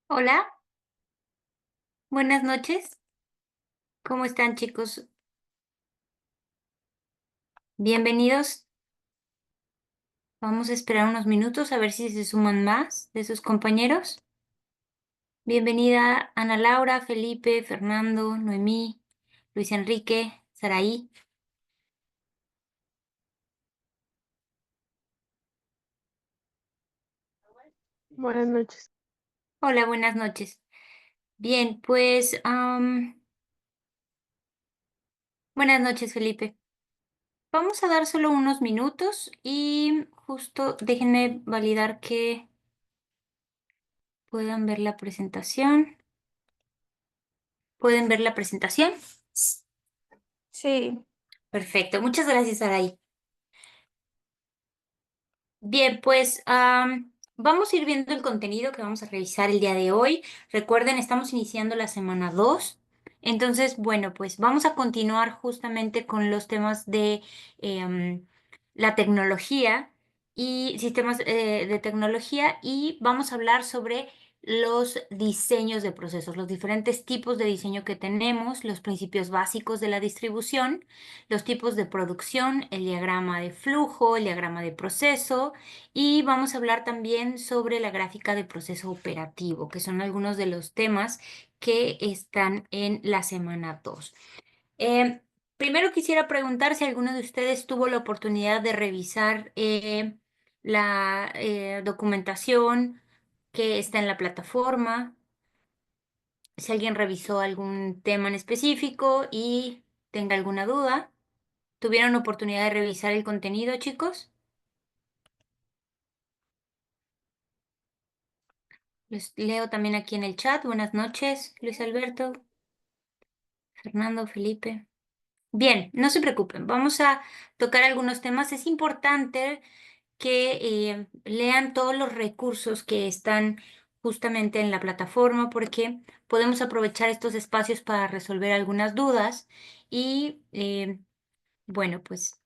Hola, buenas noches. ¿Cómo están, chicos? Bienvenidos. Vamos a esperar unos minutos a ver si se suman más de sus compañeros. Bienvenida Ana Laura, Felipe, Fernando, Noemí, Luis Enrique, Saraí. Buenas noches. Hola, buenas noches. Bien, pues, buenas noches, Felipe. Vamos a dar solo unos minutos y justo déjenme validar que puedan ver la presentación. ¿Pueden ver la presentación? Sí, Perfecto, muchas gracias, Saraí. Bien, pues vamos a ir viendo el contenido que vamos a revisar el día de hoy. Recuerden, estamos iniciando la semana 2. Entonces, bueno, pues vamos a continuar justamente con los temas de la tecnología y sistemas de tecnología y vamos a hablar sobre los diseños de procesos, los diferentes tipos de diseño que tenemos, los principios básicos de la distribución, los tipos de producción, el diagrama de flujo, el diagrama de proceso y vamos a hablar también sobre la gráfica de proceso operativo, que son algunos de los temas que están en la semana 2. Eh, Primero quisiera preguntar si alguno de ustedes tuvo la oportunidad de revisar la documentación que está en la plataforma, si alguien revisó algún tema en específico y tenga alguna duda. ¿Tuvieron oportunidad de revisar el contenido, chicos? Les leo también aquí en el chat. Buenas noches, Luis Alberto, Fernando, Felipe. Bien, no se preocupen, vamos a tocar algunos temas. Es importante que lean todos los recursos que están justamente en la plataforma porque podemos aprovechar estos espacios para resolver algunas dudas y bueno, pues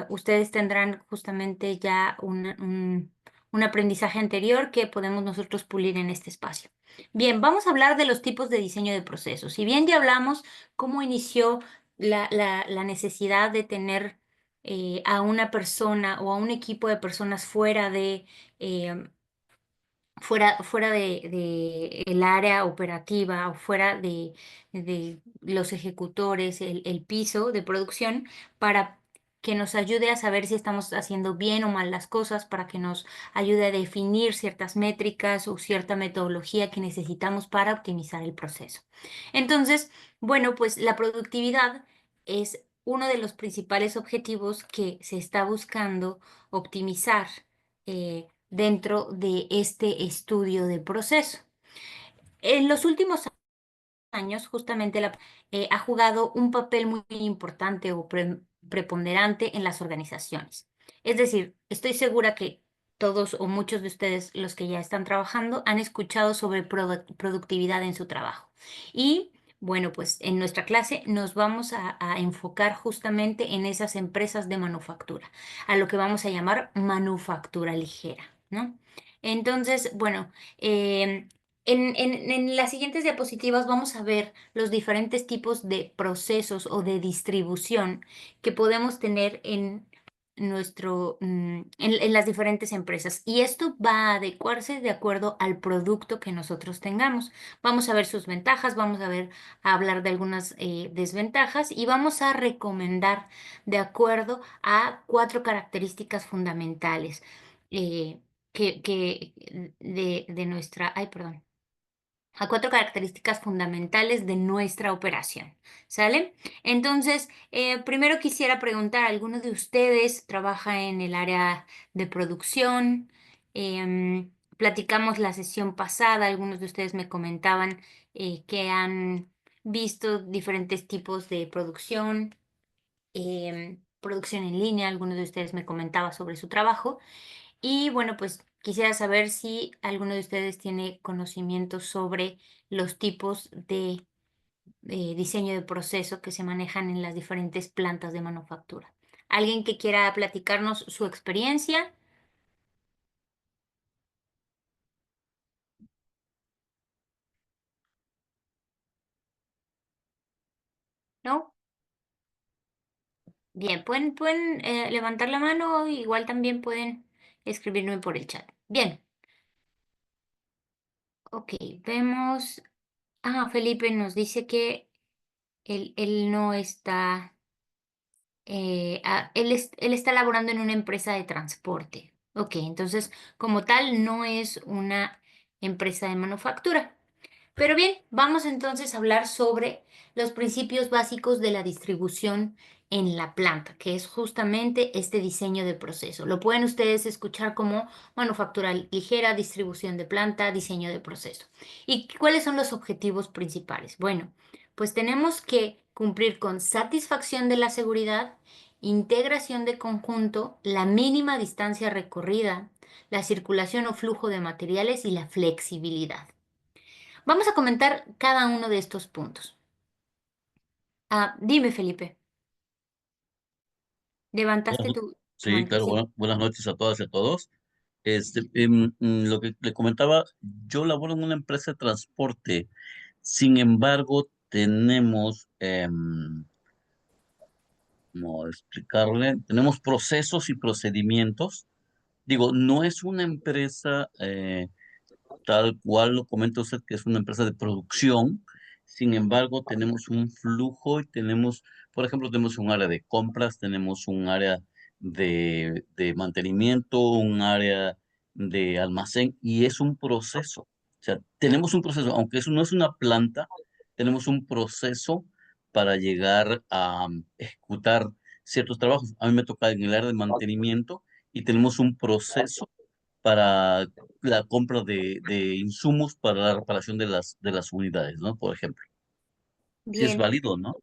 ustedes tendrán justamente ya un aprendizaje anterior que podemos nosotros pulir en este espacio. Bien, vamos a hablar de los tipos de diseño de procesos. Si bien ya hablamos cómo inició la necesidad de tener a una persona o a un equipo de personas eh, fuera de el área operativa o fuera de los ejecutores, el piso de producción, para que nos ayude a saber si estamos haciendo bien o mal las cosas, para que nos ayude a definir ciertas métricas o cierta metodología que necesitamos para optimizar el proceso. Entonces, bueno, pues la productividad es uno de los principales objetivos que se está buscando optimizar dentro de este estudio de proceso. En los últimos años, justamente ha jugado un papel muy importante o preponderante en las organizaciones. Es decir, estoy segura que todos o muchos de ustedes, los que ya están trabajando, han escuchado sobre productividad en su trabajo. Y bueno, pues en nuestra clase nos vamos a enfocar justamente en esas empresas de manufactura, a lo que vamos a llamar manufactura ligera, ¿no? Entonces, bueno, en las siguientes diapositivas vamos a ver los diferentes tipos de procesos o de distribución que podemos tener en en las diferentes empresas. Y esto va a adecuarse de acuerdo al producto que nosotros tengamos. Vamos a ver sus ventajas, vamos a hablar de algunas desventajas y vamos a recomendar de acuerdo a cuatro características fundamentales de nuestra, ay, perdón, a cuatro características fundamentales de nuestra operación. ¿Sale? Entonces, primero quisiera preguntar, ¿alguno de ustedes trabaja en el área de producción? Platicamos la sesión pasada, algunos de ustedes me comentaban que han visto diferentes tipos de producción, producción en línea, algunos de ustedes me comentaban sobre su trabajo. Y bueno, pues quisiera saber si alguno de ustedes tiene conocimiento sobre los tipos de diseño de proceso que se manejan en las diferentes plantas de manufactura. ¿Alguien que quiera platicarnos su experiencia? Bien, pueden levantar la mano, igual también pueden escribirme por el chat. Bien, ok, vemos. Ah, Felipe nos dice que él no está, él está laborando en una empresa de transporte. Ok, entonces como tal no es una empresa de manufactura. Pero bien, vamos entonces a hablar sobre los principios básicos de la distribución en la planta, que es justamente este diseño de proceso. Lo pueden ustedes escuchar como manufactura ligera, distribución de planta, diseño de proceso. ¿Y cuáles son los objetivos principales? Bueno, pues tenemos que cumplir con satisfacción de la seguridad, integración de conjunto, la mínima distancia recorrida, la circulación o flujo de materiales y la flexibilidad. Vamos a comentar cada uno de estos puntos. Ah, dime, Felipe, Buenas levantaste no- tu Sí, mano. claro, Sí. buenas noches a todas y a todos. Lo que le comentaba, yo laboro en una empresa de transporte. Sin embargo, tenemos, ¿cómo explicarle? Tenemos procesos y procedimientos. Digo, no es una empresa tal cual lo comenta usted, que es una empresa de producción. Sin embargo, tenemos un flujo y tenemos, por ejemplo, tenemos un área de compras, tenemos un área de mantenimiento, un área de almacén y es un proceso. O sea, tenemos un proceso, aunque eso no es una planta, tenemos un proceso para llegar a ejecutar ciertos trabajos. A mí me toca en el área de mantenimiento y tenemos un proceso para la compra de insumos para la reparación de las unidades, ¿no? Por ejemplo. Si es Bien, válido, ¿no?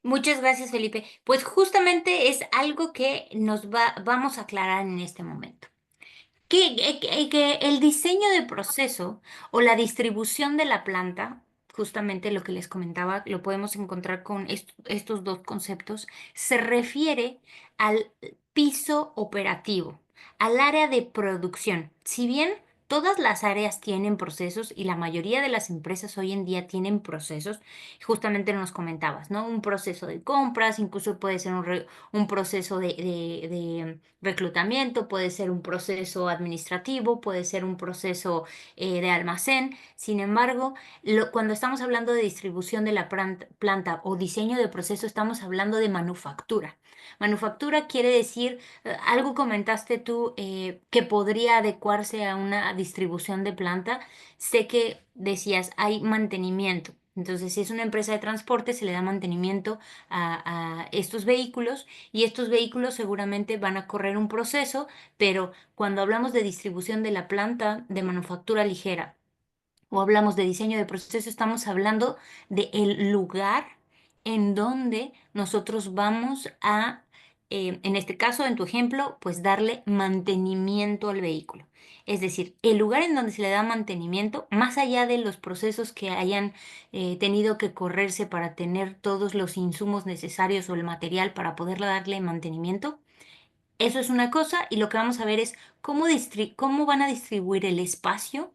muchas gracias, Felipe. Pues justamente es algo que vamos a aclarar en este momento. Que el diseño de proceso o la distribución de la planta, justamente lo que les comentaba, lo podemos encontrar con estos dos conceptos, se refiere al piso operativo, al área de producción. Si bien todas las áreas tienen procesos y la mayoría de las empresas hoy en día tienen procesos, justamente nos comentabas, ¿no? Un proceso de compras, incluso puede ser un proceso de reclutamiento, puede ser un proceso administrativo, puede ser un proceso de almacén. Sin embargo, cuando estamos hablando de distribución de la planta o diseño de proceso, estamos hablando de manufactura. Manufactura quiere decir, algo comentaste tú que podría adecuarse a una distribución de planta. Sé que decías, hay mantenimiento. Entonces, si es una empresa de transporte, se le da mantenimiento a estos vehículos y estos vehículos seguramente van a correr un proceso, pero cuando hablamos de distribución de la planta de manufactura ligera o hablamos de diseño de proceso, estamos hablando de el lugar en donde nosotros vamos a, en este caso, en tu ejemplo, pues darle mantenimiento al vehículo. Es decir, el lugar en donde se le da mantenimiento, más allá de los procesos que hayan tenido que correrse para tener todos los insumos necesarios o el material para poderle darle mantenimiento, eso es una cosa y lo que vamos a ver es cómo van a distribuir el espacio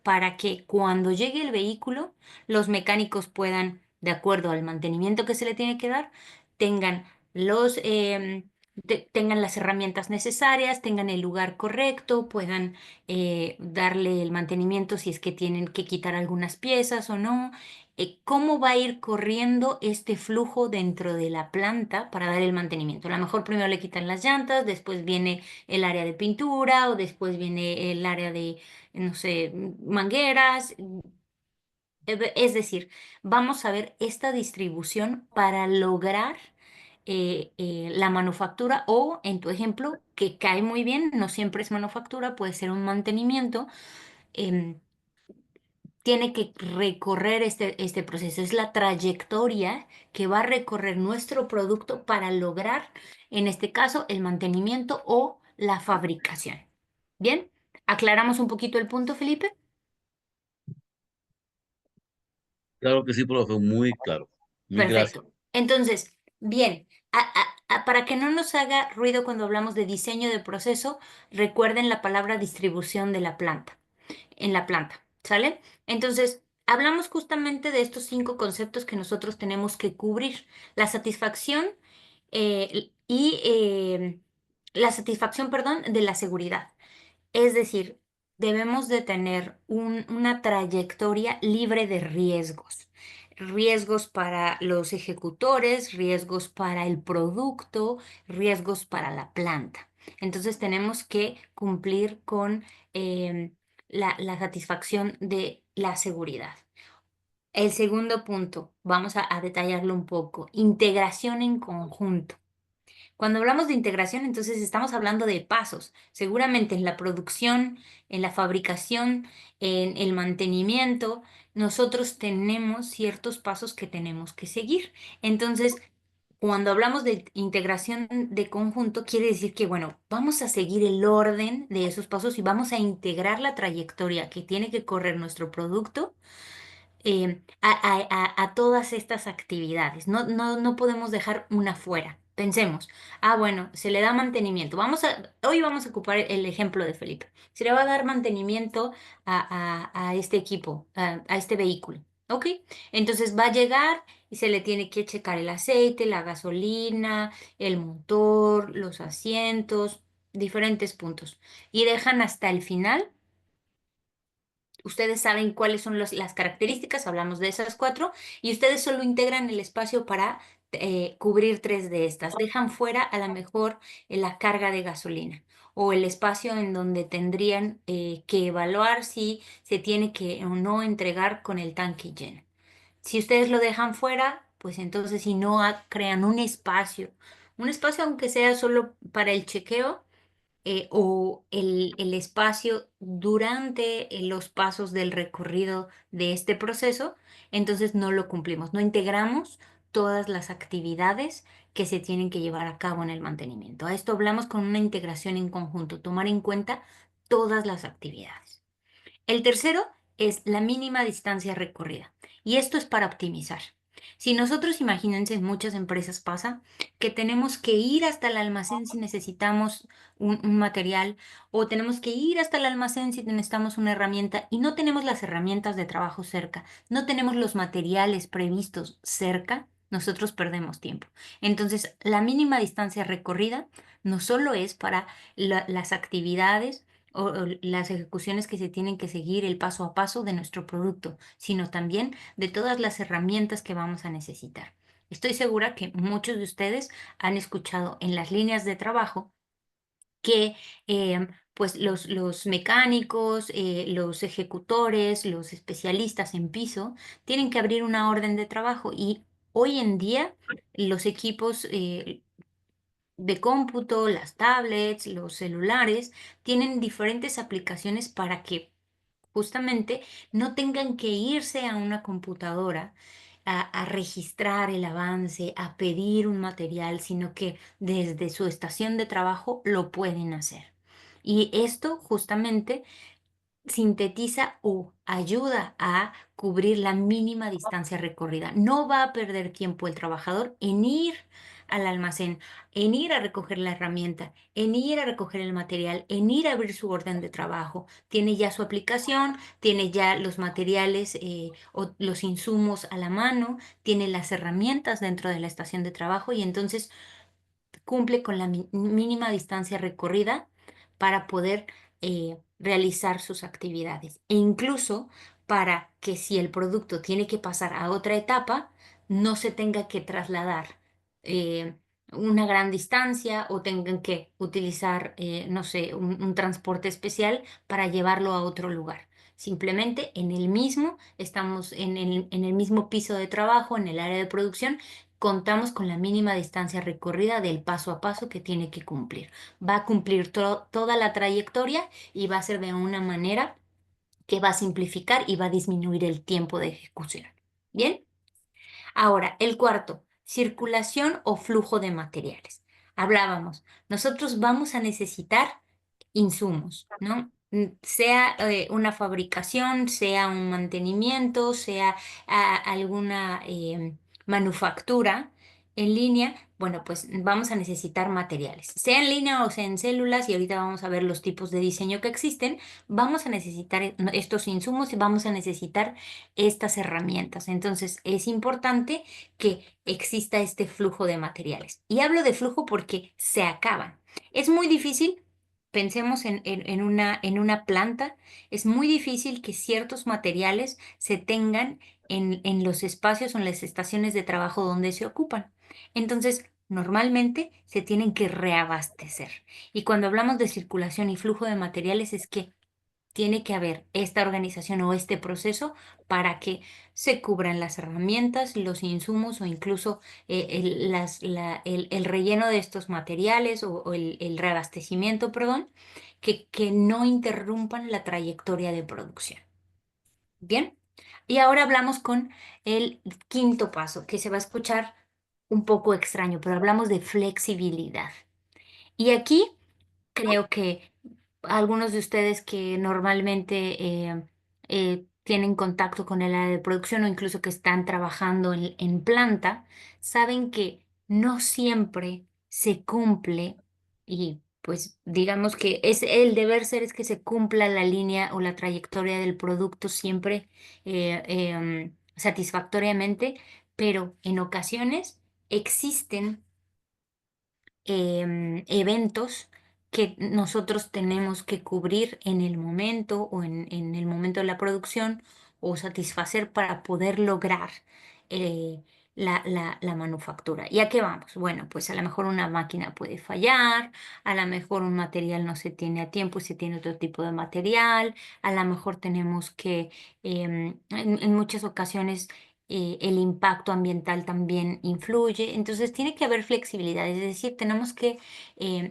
para que cuando llegue el vehículo los mecánicos puedan, de acuerdo al mantenimiento que se le tiene que dar, tengan tengan las herramientas necesarias, tengan el lugar correcto, puedan darle el mantenimiento si es que tienen que quitar algunas piezas o no. ¿Cómo va a ir corriendo este flujo dentro de la planta para dar el mantenimiento? A lo mejor primero le quitan las llantas, después viene el área de pintura o después viene el área de, no sé, mangueras. Es decir, vamos a ver esta distribución para lograr la manufactura o, en tu ejemplo, que cae muy bien, no siempre es manufactura, puede ser un mantenimiento. em, Tiene que recorrer este proceso. Es la trayectoria que va a recorrer nuestro producto para lograr, en este caso, el mantenimiento o la fabricación. Bien, ¿aclaramos un poquito el punto, Felipe? Claro que sí, profe, muy claro. Mil gracias. Perfecto. Entonces, bien, para que no nos haga ruido cuando hablamos de diseño de proceso, recuerden la palabra distribución de la planta. En la planta, ¿sale? Entonces, hablamos justamente de estos cinco conceptos que nosotros tenemos que cubrir. La satisfacción y la satisfacción, perdón, de la seguridad. Es decir, debemos de tener una trayectoria libre de riesgos. Riesgos para los ejecutores, riesgos para el producto, riesgos para la planta. Entonces tenemos que cumplir con la satisfacción de la seguridad. El segundo punto, vamos a detallarlo un poco, integración en conjunto. Cuando hablamos de integración, entonces estamos hablando de pasos. Seguramente en la producción, en la fabricación, en el mantenimiento, nosotros tenemos ciertos pasos que tenemos que seguir. Entonces, cuando hablamos de integración de conjunto, quiere decir que, bueno, vamos a seguir el orden de esos pasos y vamos a integrar la trayectoria que tiene que correr nuestro producto a todas estas actividades. No podemos dejar una fuera. Pensemos, bueno, se le da mantenimiento. Hoy vamos a ocupar el ejemplo de Felipe. Se le va a dar mantenimiento a este equipo, a este vehículo. ¿Ok? Entonces va a llegar y se le tiene que checar el aceite, la gasolina, el motor, los asientos, diferentes puntos. Y dejan hasta el final. Ustedes saben cuáles son las características, hablamos de esas cuatro, y ustedes solo integran el espacio para cubrir tres de estas. Dejan fuera a lo mejor la carga de gasolina o el espacio en donde tendrían que evaluar si se tiene que o no entregar con el tanque lleno. Si ustedes lo dejan fuera, pues entonces si no crean un espacio aunque sea solo para el chequeo o el espacio durante los pasos del recorrido de este proceso, entonces no lo cumplimos, no integramos todas las actividades que se tienen que llevar a cabo en el mantenimiento. A esto hablamos con una integración en conjunto, tomar en cuenta todas las actividades. El tercero es la mínima distancia recorrida y esto es para optimizar. Si nosotros, imagínense, en muchas empresas pasa que tenemos que ir hasta el almacén si necesitamos un material o tenemos que ir hasta el almacén si necesitamos una herramienta y no tenemos las herramientas de trabajo cerca, no tenemos los materiales previstos cerca, nosotros perdemos tiempo. Entonces, la mínima distancia recorrida no solo es para las actividades o las ejecuciones que se tienen que seguir el paso a paso de nuestro producto, sino también de todas las herramientas que vamos a necesitar. Estoy segura que muchos de ustedes han escuchado en las líneas de trabajo que pues los mecánicos, los ejecutores, los especialistas en piso tienen que abrir una orden de trabajo y hoy en día los equipos de cómputo, las tablets, los celulares, tienen diferentes aplicaciones para que justamente no tengan que irse a una computadora a registrar el avance, a pedir un material, sino que desde su estación de trabajo lo pueden hacer. Y esto justamente sintetiza o ayuda a cubrir la mínima distancia recorrida. No va a perder tiempo el trabajador en ir al almacén, en ir a recoger la herramienta, en ir a recoger el material, en ir a abrir su orden de trabajo. Tiene ya su aplicación, tiene ya los materiales o los insumos a la mano, tiene las herramientas dentro de la estación de trabajo y entonces cumple con la mínima distancia recorrida para poder realizar sus actividades e incluso para que si el producto tiene que pasar a otra etapa, no se tenga que trasladar eh, una gran distancia o tengan que utilizar, no sé, un transporte especial para llevarlo a otro lugar. Simplemente en el mismo, estamos en el mismo piso de trabajo, en el área de producción, contamos con la mínima distancia recorrida del paso a paso que tiene que cumplir. Va a cumplir toda la trayectoria y va a ser de una manera que va a simplificar y va a disminuir el tiempo de ejecución. ¿Bien? Ahora, el cuarto, circulación o flujo de materiales. Hablábamos, nosotros vamos a necesitar insumos, ¿no? Sea una fabricación, sea un mantenimiento, sea alguna manufactura, En línea, bueno, pues vamos a necesitar materiales, sea en línea o sea en células, y ahorita vamos a ver los tipos de diseño que existen. Vamos a necesitar estos insumos y vamos a necesitar estas herramientas. Entonces, es importante que exista este flujo de materiales. Y hablo de flujo porque se acaban. Es muy difícil. Pensemos en una planta. Es muy difícil que ciertos materiales se tengan en los espacios o en las estaciones de trabajo donde se ocupan. Entonces, normalmente se tienen que reabastecer. Y cuando hablamos de circulación y flujo de materiales es que tiene que haber esta organización o este proceso para que se cubran las herramientas, los insumos o incluso el relleno de estos materiales o el reabastecimiento, perdón, que no interrumpan la trayectoria de producción. Bien, y ahora hablamos con el quinto paso, que se va a escuchar un poco extraño, pero hablamos de flexibilidad. Y aquí creo que algunos de ustedes que normalmente tienen contacto con el área de producción o incluso que están trabajando en planta, saben que no siempre se cumple, y pues digamos que es el deber ser es que se cumpla la línea o la trayectoria del producto siempre satisfactoriamente, pero en ocasiones existen eventos que nosotros tenemos que cubrir en el momento o en el momento de la producción o satisfacer para poder lograr eh, la manufactura. ¿Y a qué vamos? Bueno, pues a lo mejor una máquina puede fallar, a lo mejor un material no se tiene a tiempo y se tiene otro tipo de material, a lo mejor tenemos que, en muchas ocasiones, el impacto ambiental también influye. Entonces tiene que haber flexibilidad, es decir, tenemos que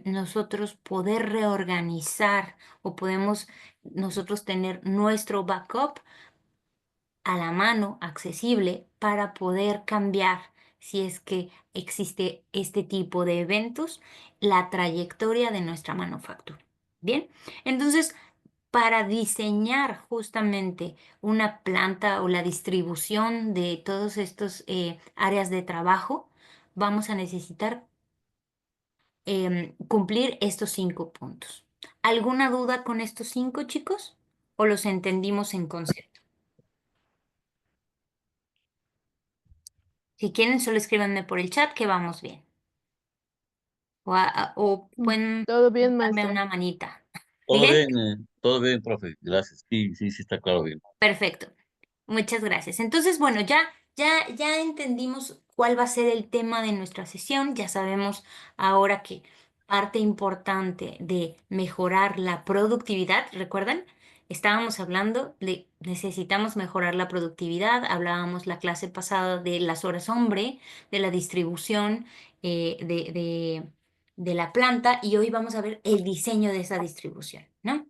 nosotros poder reorganizar o podemos nosotros tener nuestro backup a la mano, accesible, para poder cambiar, si es que existe este tipo de eventos, la trayectoria de nuestra manufactura. Bien, entonces para diseñar justamente una planta o la distribución de todos estos áreas de trabajo, vamos a necesitar cumplir estos 5 puntos. ¿Alguna duda con estos 5, chicos? ¿O los entendimos en concepto? Si quieren, solo escríbanme por el chat que vamos bien. O pueden Todo bien, darme maestra. una manita. ¿Bien? Todo bien, profe. Gracias. Sí, sí, sí, está claro bien. Perfecto. Muchas gracias. Entonces, bueno, ya entendimos cuál va a ser el tema de nuestra sesión. Ya sabemos ahora que parte importante de mejorar la productividad, ¿recuerdan? Estábamos hablando de necesitamos mejorar la productividad. Hablábamos la clase pasada de las horas hombre, de la distribución de la planta, y hoy vamos a ver el diseño de esa distribución, ¿no?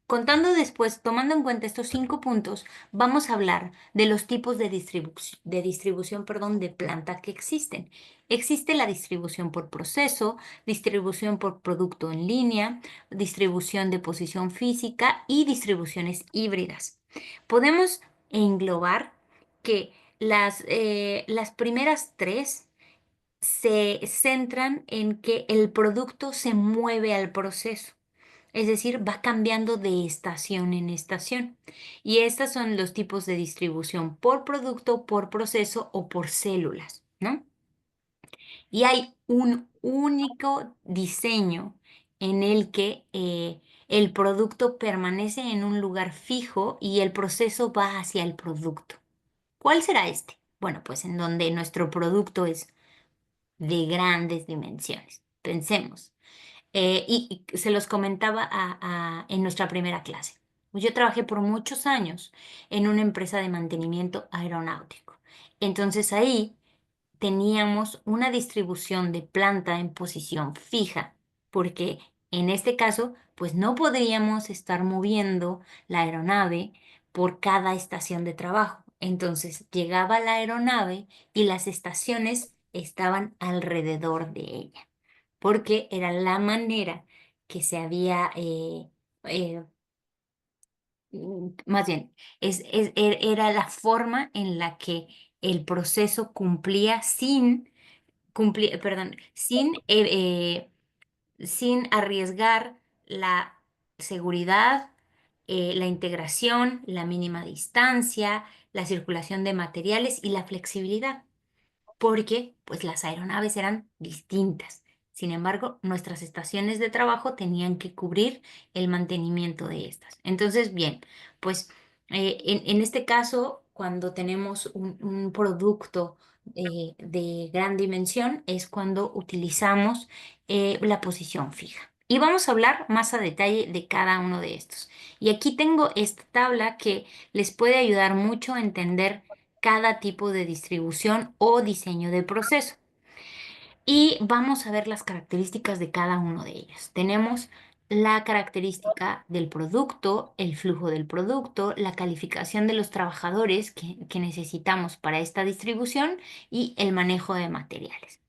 Contando después, tomando en cuenta estos 5 puntos, vamos a hablar de los tipos de distribución, perdón, de planta que existen. Existe la distribución por proceso, distribución por producto en línea, distribución de posición física y distribuciones híbridas. Podemos englobar que las primeras tres se centran en que el producto se mueve al proceso. Es decir, va cambiando de estación en estación. Y estos son los tipos de distribución por producto, por proceso o por células, ¿no? Y hay un único diseño en el que el producto permanece en un lugar fijo y el proceso va hacia el producto. ¿Cuál será este? Bueno, pues en donde nuestro producto es de grandes dimensiones. Pensemos. Y se los comentaba en nuestra primera clase. Yo trabajé por muchos años en una empresa de mantenimiento aeronáutico. Entonces ahí teníamos una distribución de planta en posición fija, porque en este caso, pues no podríamos estar moviendo la aeronave por cada estación de trabajo. Entonces llegaba la aeronave y las estaciones estaban alrededor de ella, porque era la manera que se había, eh, más bien, era la forma en la que el proceso cumplía sin perdón, sin arriesgar la seguridad, la integración, la mínima distancia, la circulación de materiales y la flexibilidad, porque pues las aeronaves eran distintas. Sin embargo, nuestras estaciones de trabajo tenían que cubrir el mantenimiento de estas. Entonces, bien, pues en este caso, cuando tenemos un producto de gran dimensión, es cuando utilizamos la posición fija. Y vamos a hablar más a detalle de cada uno de estos. Y aquí tengo esta tabla que les puede ayudar mucho a entender cada tipo de distribución o diseño de proceso. Y vamos a ver las características de cada uno de ellas. Tenemos la característica del producto, el flujo del producto, la calificación de los trabajadores que necesitamos para esta distribución y el manejo de materiales.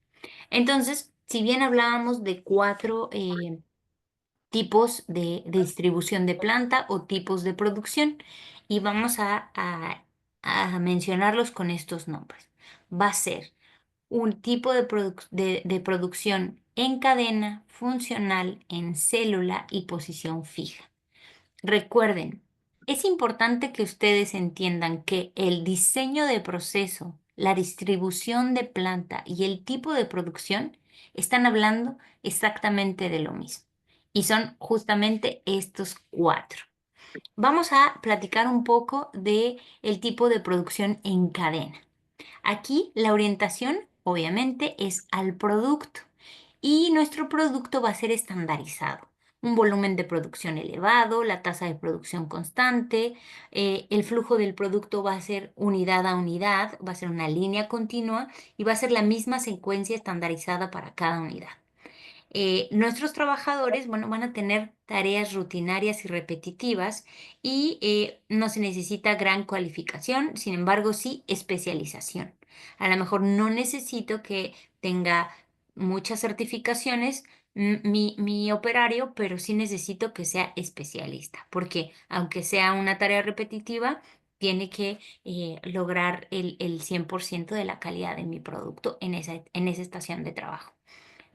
Entonces, si bien hablábamos de cuatro tipos de distribución de planta o tipos de producción, y vamos a mencionarlos con estos nombres. Va a ser un tipo de producción en cadena, funcional, en célula y posición fija. Recuerden, es importante que ustedes entiendan que el diseño de proceso, la distribución de planta y el tipo de producción están hablando exactamente de lo mismo. Y son justamente estos cuatro. Vamos a platicar un poco de el tipo de producción en cadena. Aquí la orientación, obviamente, es al producto y nuestro producto va a ser estandarizado. Un volumen de producción elevado, la tasa de producción constante, el flujo del producto va a ser unidad a unidad, va a ser una línea continua y va a ser la misma secuencia estandarizada para cada unidad. Nuestros trabajadores, bueno, van a tener tareas rutinarias y repetitivas y no se necesita gran cualificación, sin embargo, sí especialización. A lo mejor no necesito que tenga muchas certificaciones mi operario, pero sí necesito que sea especialista, porque aunque sea una tarea repetitiva, tiene que lograr el 100% de la calidad de mi producto en esa estación de trabajo.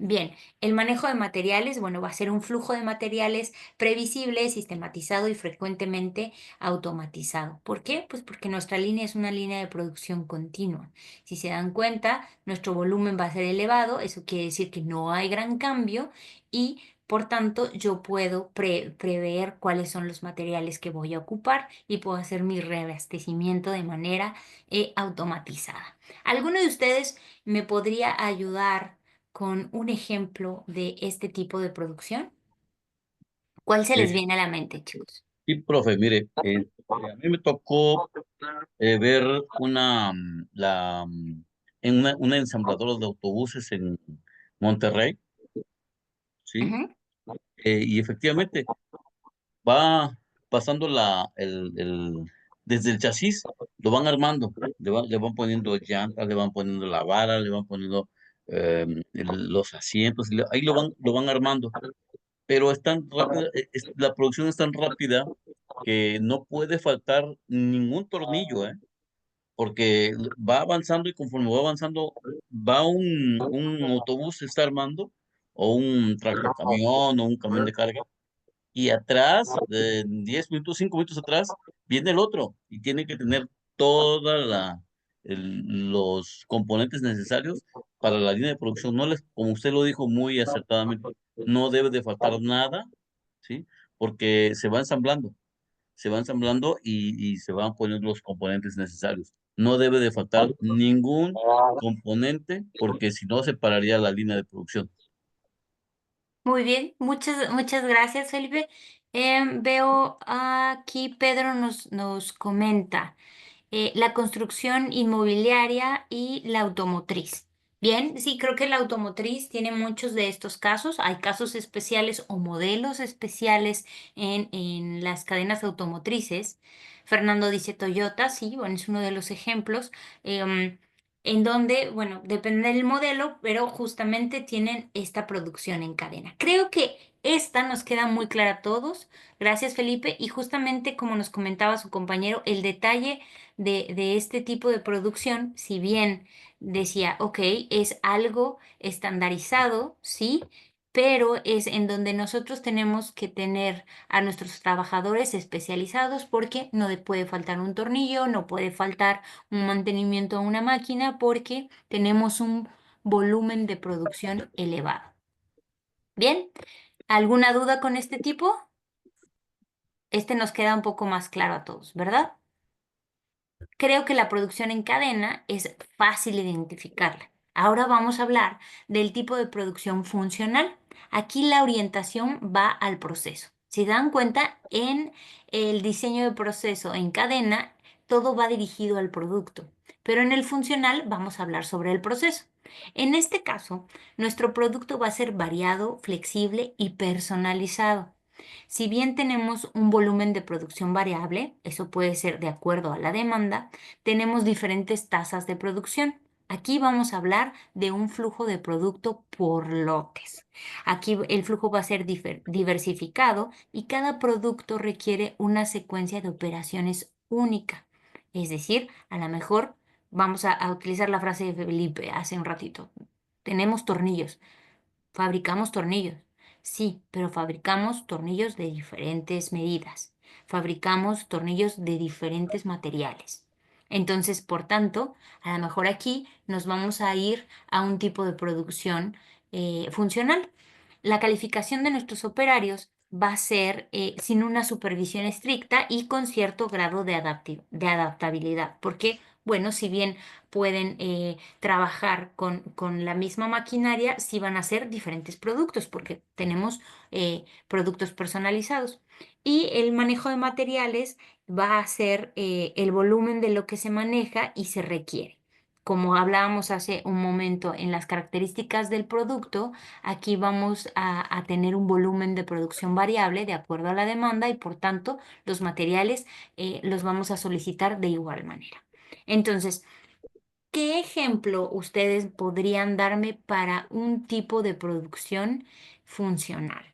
Bien, el manejo de materiales, bueno, va a ser un flujo de materiales previsible, sistematizado y frecuentemente automatizado. ¿Por qué? Pues porque nuestra línea es una línea de producción continua. Si se dan cuenta, nuestro volumen va a ser elevado, eso quiere decir que no hay gran cambio y por tanto yo puedo prever cuáles son los materiales que voy a ocupar y puedo hacer mi reabastecimiento de manera automatizada. ¿Alguno de ustedes me podría ayudar con un ejemplo de este tipo de producción? ¿Cuál se les Eh, viene a la mente, chicos? sí, profe, mire, a mí me tocó ver en una ensambladora de autobuses en Monterrey, ¿sí? Ujú. Y efectivamente va pasando desde el chasis, lo van armando, le van poniendo llantas, le van poniendo la vara, le van poniendo los asientos, ahí lo van armando, pero es tan rápida, la producción es tan rápida que no puede faltar ningún tornillo, ¿eh? Porque va avanzando y conforme va avanzando, va un autobús se está armando, o un tractocamión, o un camión de carga, y atrás, de 10 minutos, 5 minutos atrás, viene el otro, y tiene que tener toda los componentes necesarios para la línea de producción. Como usted lo dijo muy acertadamente, no debe de faltar nada, ¿sí? Porque se va ensamblando y se van poniendo los componentes necesarios. No debe de faltar ningún componente porque si no se pararía la línea de producción. Muy bien, muchas gracias, Felipe. Veo aquí Pedro nos comenta. La construcción inmobiliaria y la automotriz. Bien, sí, creo que la automotriz tiene muchos de estos casos. Hay casos especiales o modelos especiales en las cadenas automotrices. Fernando dice Toyota, sí, bueno, es uno de los ejemplos. En donde, bueno, depende del modelo, pero justamente tienen esta producción en cadena. Creo que Esta nos queda muy clara a todos. Gracias, Felipe. Y justamente como nos comentaba su compañero, el detalle de este tipo de producción, si bien decía, ok, es algo estandarizado, sí, pero es en donde nosotros tenemos que tener a nuestros trabajadores especializados porque no puede faltar un tornillo, no puede faltar un mantenimiento a una máquina porque tenemos un volumen de producción elevado. Bien, ¿alguna duda con este tipo? Este nos queda un poco más claro a todos, ¿verdad? Creo que la producción en cadena es fácil identificarla. Ahora vamos a hablar del tipo de producción funcional. Aquí la orientación va al proceso. Si dan cuenta, en el diseño de proceso en cadena, todo va dirigido al producto, pero en el funcional vamos a hablar sobre el proceso. En este caso, nuestro producto va a ser variado, flexible y personalizado. Si bien tenemos un volumen de producción variable, eso puede ser de acuerdo a la demanda, tenemos diferentes tasas de producción. Aquí vamos a hablar de un flujo de producto por lotes. Aquí el flujo va a ser diversificado y cada producto requiere una secuencia de operaciones única. Es decir, a lo mejor vamos a utilizar la frase de Felipe hace un ratito. Tenemos tornillos. Fabricamos tornillos, sí, pero fabricamos tornillos de diferentes medidas. Fabricamos tornillos de diferentes materiales. Entonces, por tanto, a lo mejor aquí nos vamos a ir a un tipo de producción funcional. La calificación de nuestros operarios va a ser sin una supervisión estricta y con cierto grado de adaptabilidad, porque, bueno, si bien pueden trabajar con la misma maquinaria, sí van a ser diferentes productos, porque tenemos productos personalizados. Y el manejo de materiales va a ser el volumen de lo que se maneja y se requiere. Como hablábamos hace un momento en las características del producto, aquí vamos a tener un volumen de producción variable de acuerdo a la demanda y por tanto los materiales los vamos a solicitar de igual manera. Entonces, ¿qué ejemplo ustedes podrían darme para un tipo de producción funcional?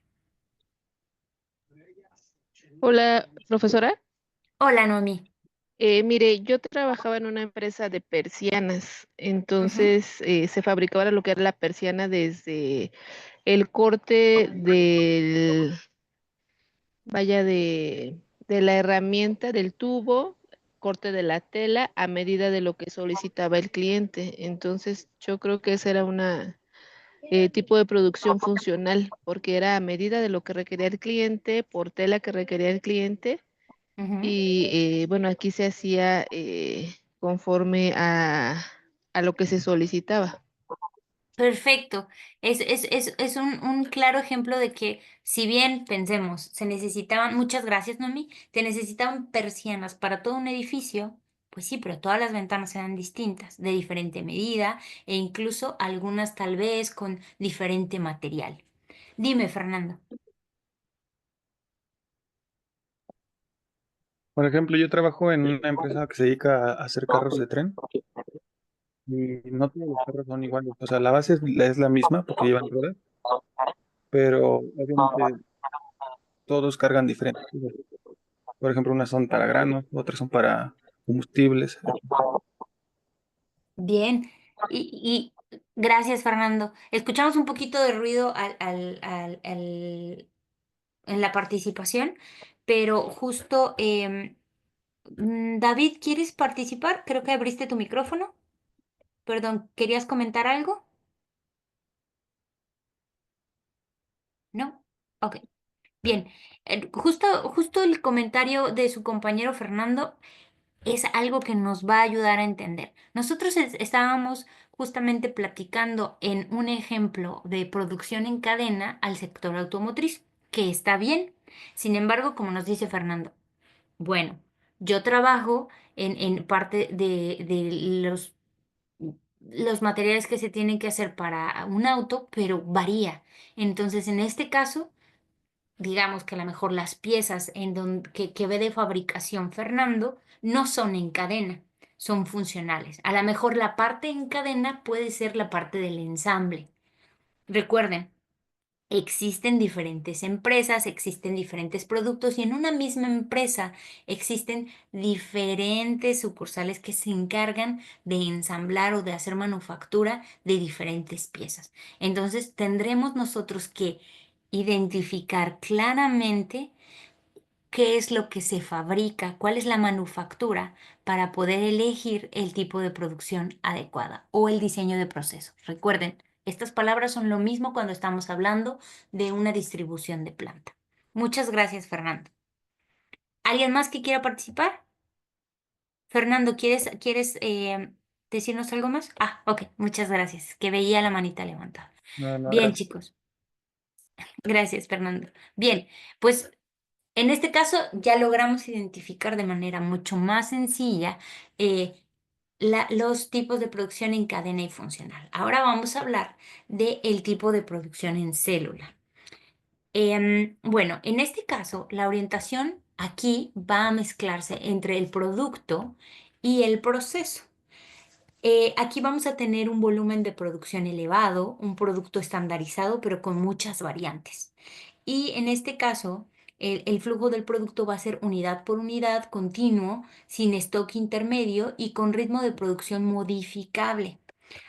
Hola, profesora. Hola, Nomi. Mire, yo trabajaba en una empresa de persianas, Ujú, entonces se fabricaba lo que era la persiana desde el corte vaya, de la herramienta, del tubo, corte de la tela a medida de lo que solicitaba el cliente. Entonces, yo creo que esa era una tipo de producción funcional, porque era a medida de lo que requería el cliente, por tela que requería el cliente. ujú. Y bueno, aquí se hacía conforme a lo que se solicitaba. Perfecto. Es un claro ejemplo de que si bien pensemos, se necesitaban, muchas gracias, Nomi, te necesitaban persianas para todo un edificio, pues sí, pero todas las ventanas eran distintas, de diferente medida e incluso algunas tal vez con diferente material. Dime, Fernando. Por ejemplo, yo trabajo en una empresa que se dedica a hacer carros de tren y no todos los carros son iguales. O sea, la base es la misma porque llevan ruedas, pero obviamente todos cargan diferentes cosas. Por ejemplo, unas son para granos, otras son para combustibles. Bien. Y gracias, Fernando. Escuchamos un poquito de ruido en la participación, pero justo... David, ¿quieres participar? Creo que abriste tu micrófono. Perdón, ¿querías comentar algo? ¿No? Ok, bien. Justo el comentario de su compañero Fernando es algo que nos va a ayudar a entender. Nosotros estábamos justamente platicando en un ejemplo de producción en cadena al sector automotriz, que está bien. Sin embargo, como nos dice Fernando, bueno, yo trabajo en parte de los materiales que se tienen que hacer para un auto, pero varía. Entonces, en este caso, digamos que a lo mejor las piezas que ve de fabricación Fernando no son en cadena, son funcionales. A lo mejor la parte en cadena puede ser la parte del ensamble. Recuerden. Existen diferentes empresas, existen diferentes productos y en una misma empresa existen diferentes sucursales que se encargan de ensamblar o de hacer manufactura de diferentes piezas. Entonces tendremos nosotros que identificar claramente qué es lo que se fabrica, cuál es la manufactura para poder elegir el tipo de producción adecuada o el diseño de procesos. Recuerden, estas palabras son lo mismo cuando estamos hablando de una distribución de planta. Muchas gracias, Fernando. ¿Alguien más que quiera participar? Fernando, ¿quieres decirnos algo más? Ah, ok, muchas gracias, que veía la manita levantada. No, no, Bien, gracias. chicos. Gracias, Fernando. Bien, pues en este caso ya logramos identificar de manera mucho más sencilla eh, los tipos de producción en cadena y funcional. Ahora vamos a hablar del tipo de producción en célula. Bueno, en este caso, la orientación aquí va a mezclarse entre el producto y el proceso. Aquí vamos a tener un volumen de producción elevado, un producto estandarizado, pero con muchas variantes. Y en este caso, el flujo del producto va a ser unidad por unidad, continuo, sin stock intermedio y con ritmo de producción modificable.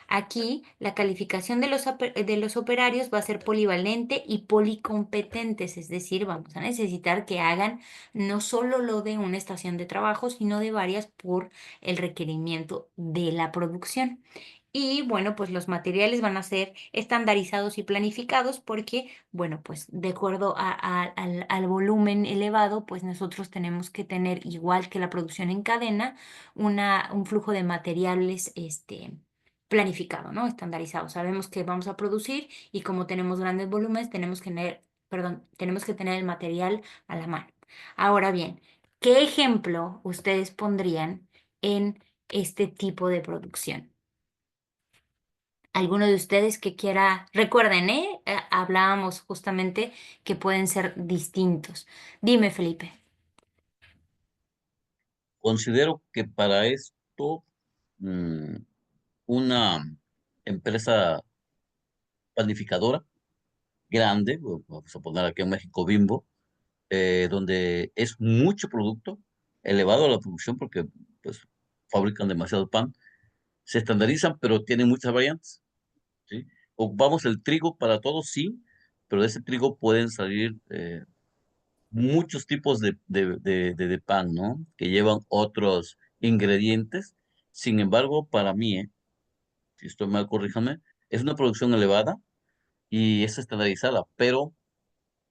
Aquí la calificación de los operarios va a ser polivalente y policompetentes, es decir, vamos a necesitar que hagan no solo lo de una estación de trabajo, sino de varias por el requerimiento de la producción. Y bueno, pues los materiales van a ser estandarizados y planificados porque, bueno, pues de acuerdo al volumen elevado, pues nosotros tenemos que tener, igual que la producción en cadena, un flujo de materiales, planificado, ¿no? Estandarizado. Sabemos que vamos a producir y como tenemos grandes volúmenes, tenemos que tener el material a la mano. Ahora bien, ¿qué ejemplo ustedes pondrían en este tipo de producción? ¿Alguno de ustedes que quiera? Recuerden, ¿eh? Hablábamos justamente que pueden ser distintos. Dime, Felipe. Considero que para esto, mm, una empresa panificadora grande, vamos a poner aquí en México Bimbo, donde es mucho producto, elevado a la producción porque pues, fabrican demasiado pan, se estandarizan, pero tienen muchas variantes, ¿sí? Ocupamos el trigo para todo, sí, pero de ese trigo pueden salir muchos tipos de pan, ¿no? Que llevan otros ingredientes. Sin embargo, para mí, si estoy mal, corríjame, es una producción elevada y es estandarizada, pero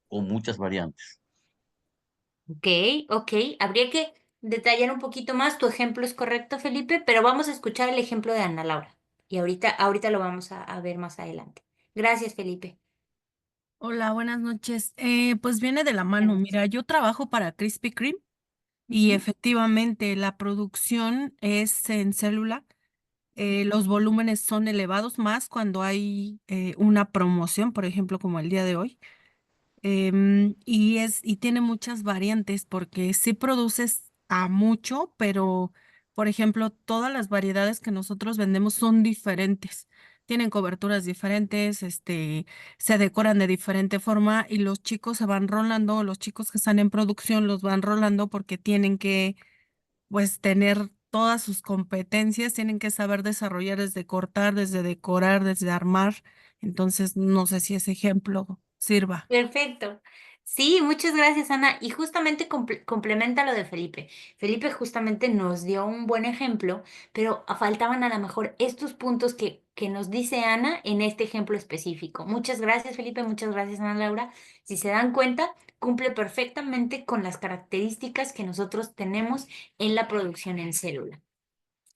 con muchas variantes. Ok, ok. Habría que detallar un poquito más. Tu ejemplo es correcto, Felipe, pero vamos a escuchar el ejemplo de Ana Laura. Y ahorita lo vamos a ver más adelante. Gracias, Felipe. Hola, buenas noches. Pues viene de la mano. Buenas noches. Mira, yo trabajo para Krispy Kreme y Ujú. efectivamente la producción es en célula. Los volúmenes son elevados más cuando hay una promoción, por ejemplo, como el día de hoy. Y tiene muchas variantes porque sí produces a mucho, pero por ejemplo, todas las variedades que nosotros vendemos son diferentes. Tienen coberturas diferentes, se decoran de diferente forma y los chicos se van rolando, los chicos que están en producción los van rolando porque tienen que, pues, tener todas sus competencias, tienen que saber desarrollar desde cortar, desde decorar, desde armar. Entonces, no sé si ese ejemplo sirva. Perfecto. Sí, muchas gracias, Ana. Y justamente complementa lo de Felipe. Felipe justamente nos dio un buen ejemplo, pero faltaban a lo mejor estos puntos que nos dice Ana en este ejemplo específico. Muchas gracias, Felipe. Muchas gracias, Ana Laura. Si se dan cuenta, cumple perfectamente con las características que nosotros tenemos en la producción en célula.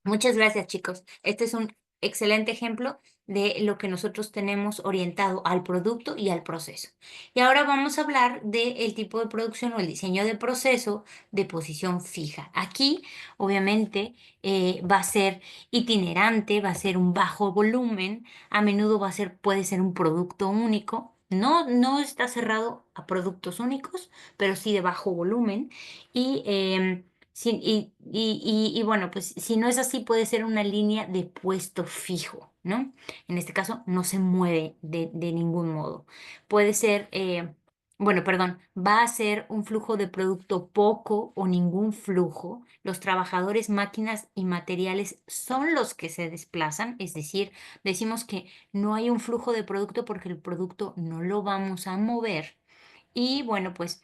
Muchas gracias, chicos. Este es un excelente ejemplo de lo que nosotros tenemos orientado al producto y al proceso. Y ahora vamos a hablar del tipo de producción o el diseño de proceso de posición fija. Aquí, obviamente, va a ser itinerante, va a ser un bajo volumen, a menudo puede ser un producto único. No, no está cerrado a productos únicos, pero sí de bajo volumen. Y sí, y bueno, pues si no es así, puede ser una línea de puesto fijo. ¿no? En este caso no se mueve de ningún modo. Puede ser, bueno, perdón, va a ser un flujo de producto poco o ningún flujo. Los trabajadores, máquinas y materiales son los que se desplazan, es decir, decimos que no hay un flujo de producto porque el producto no lo vamos a mover. Y bueno, pues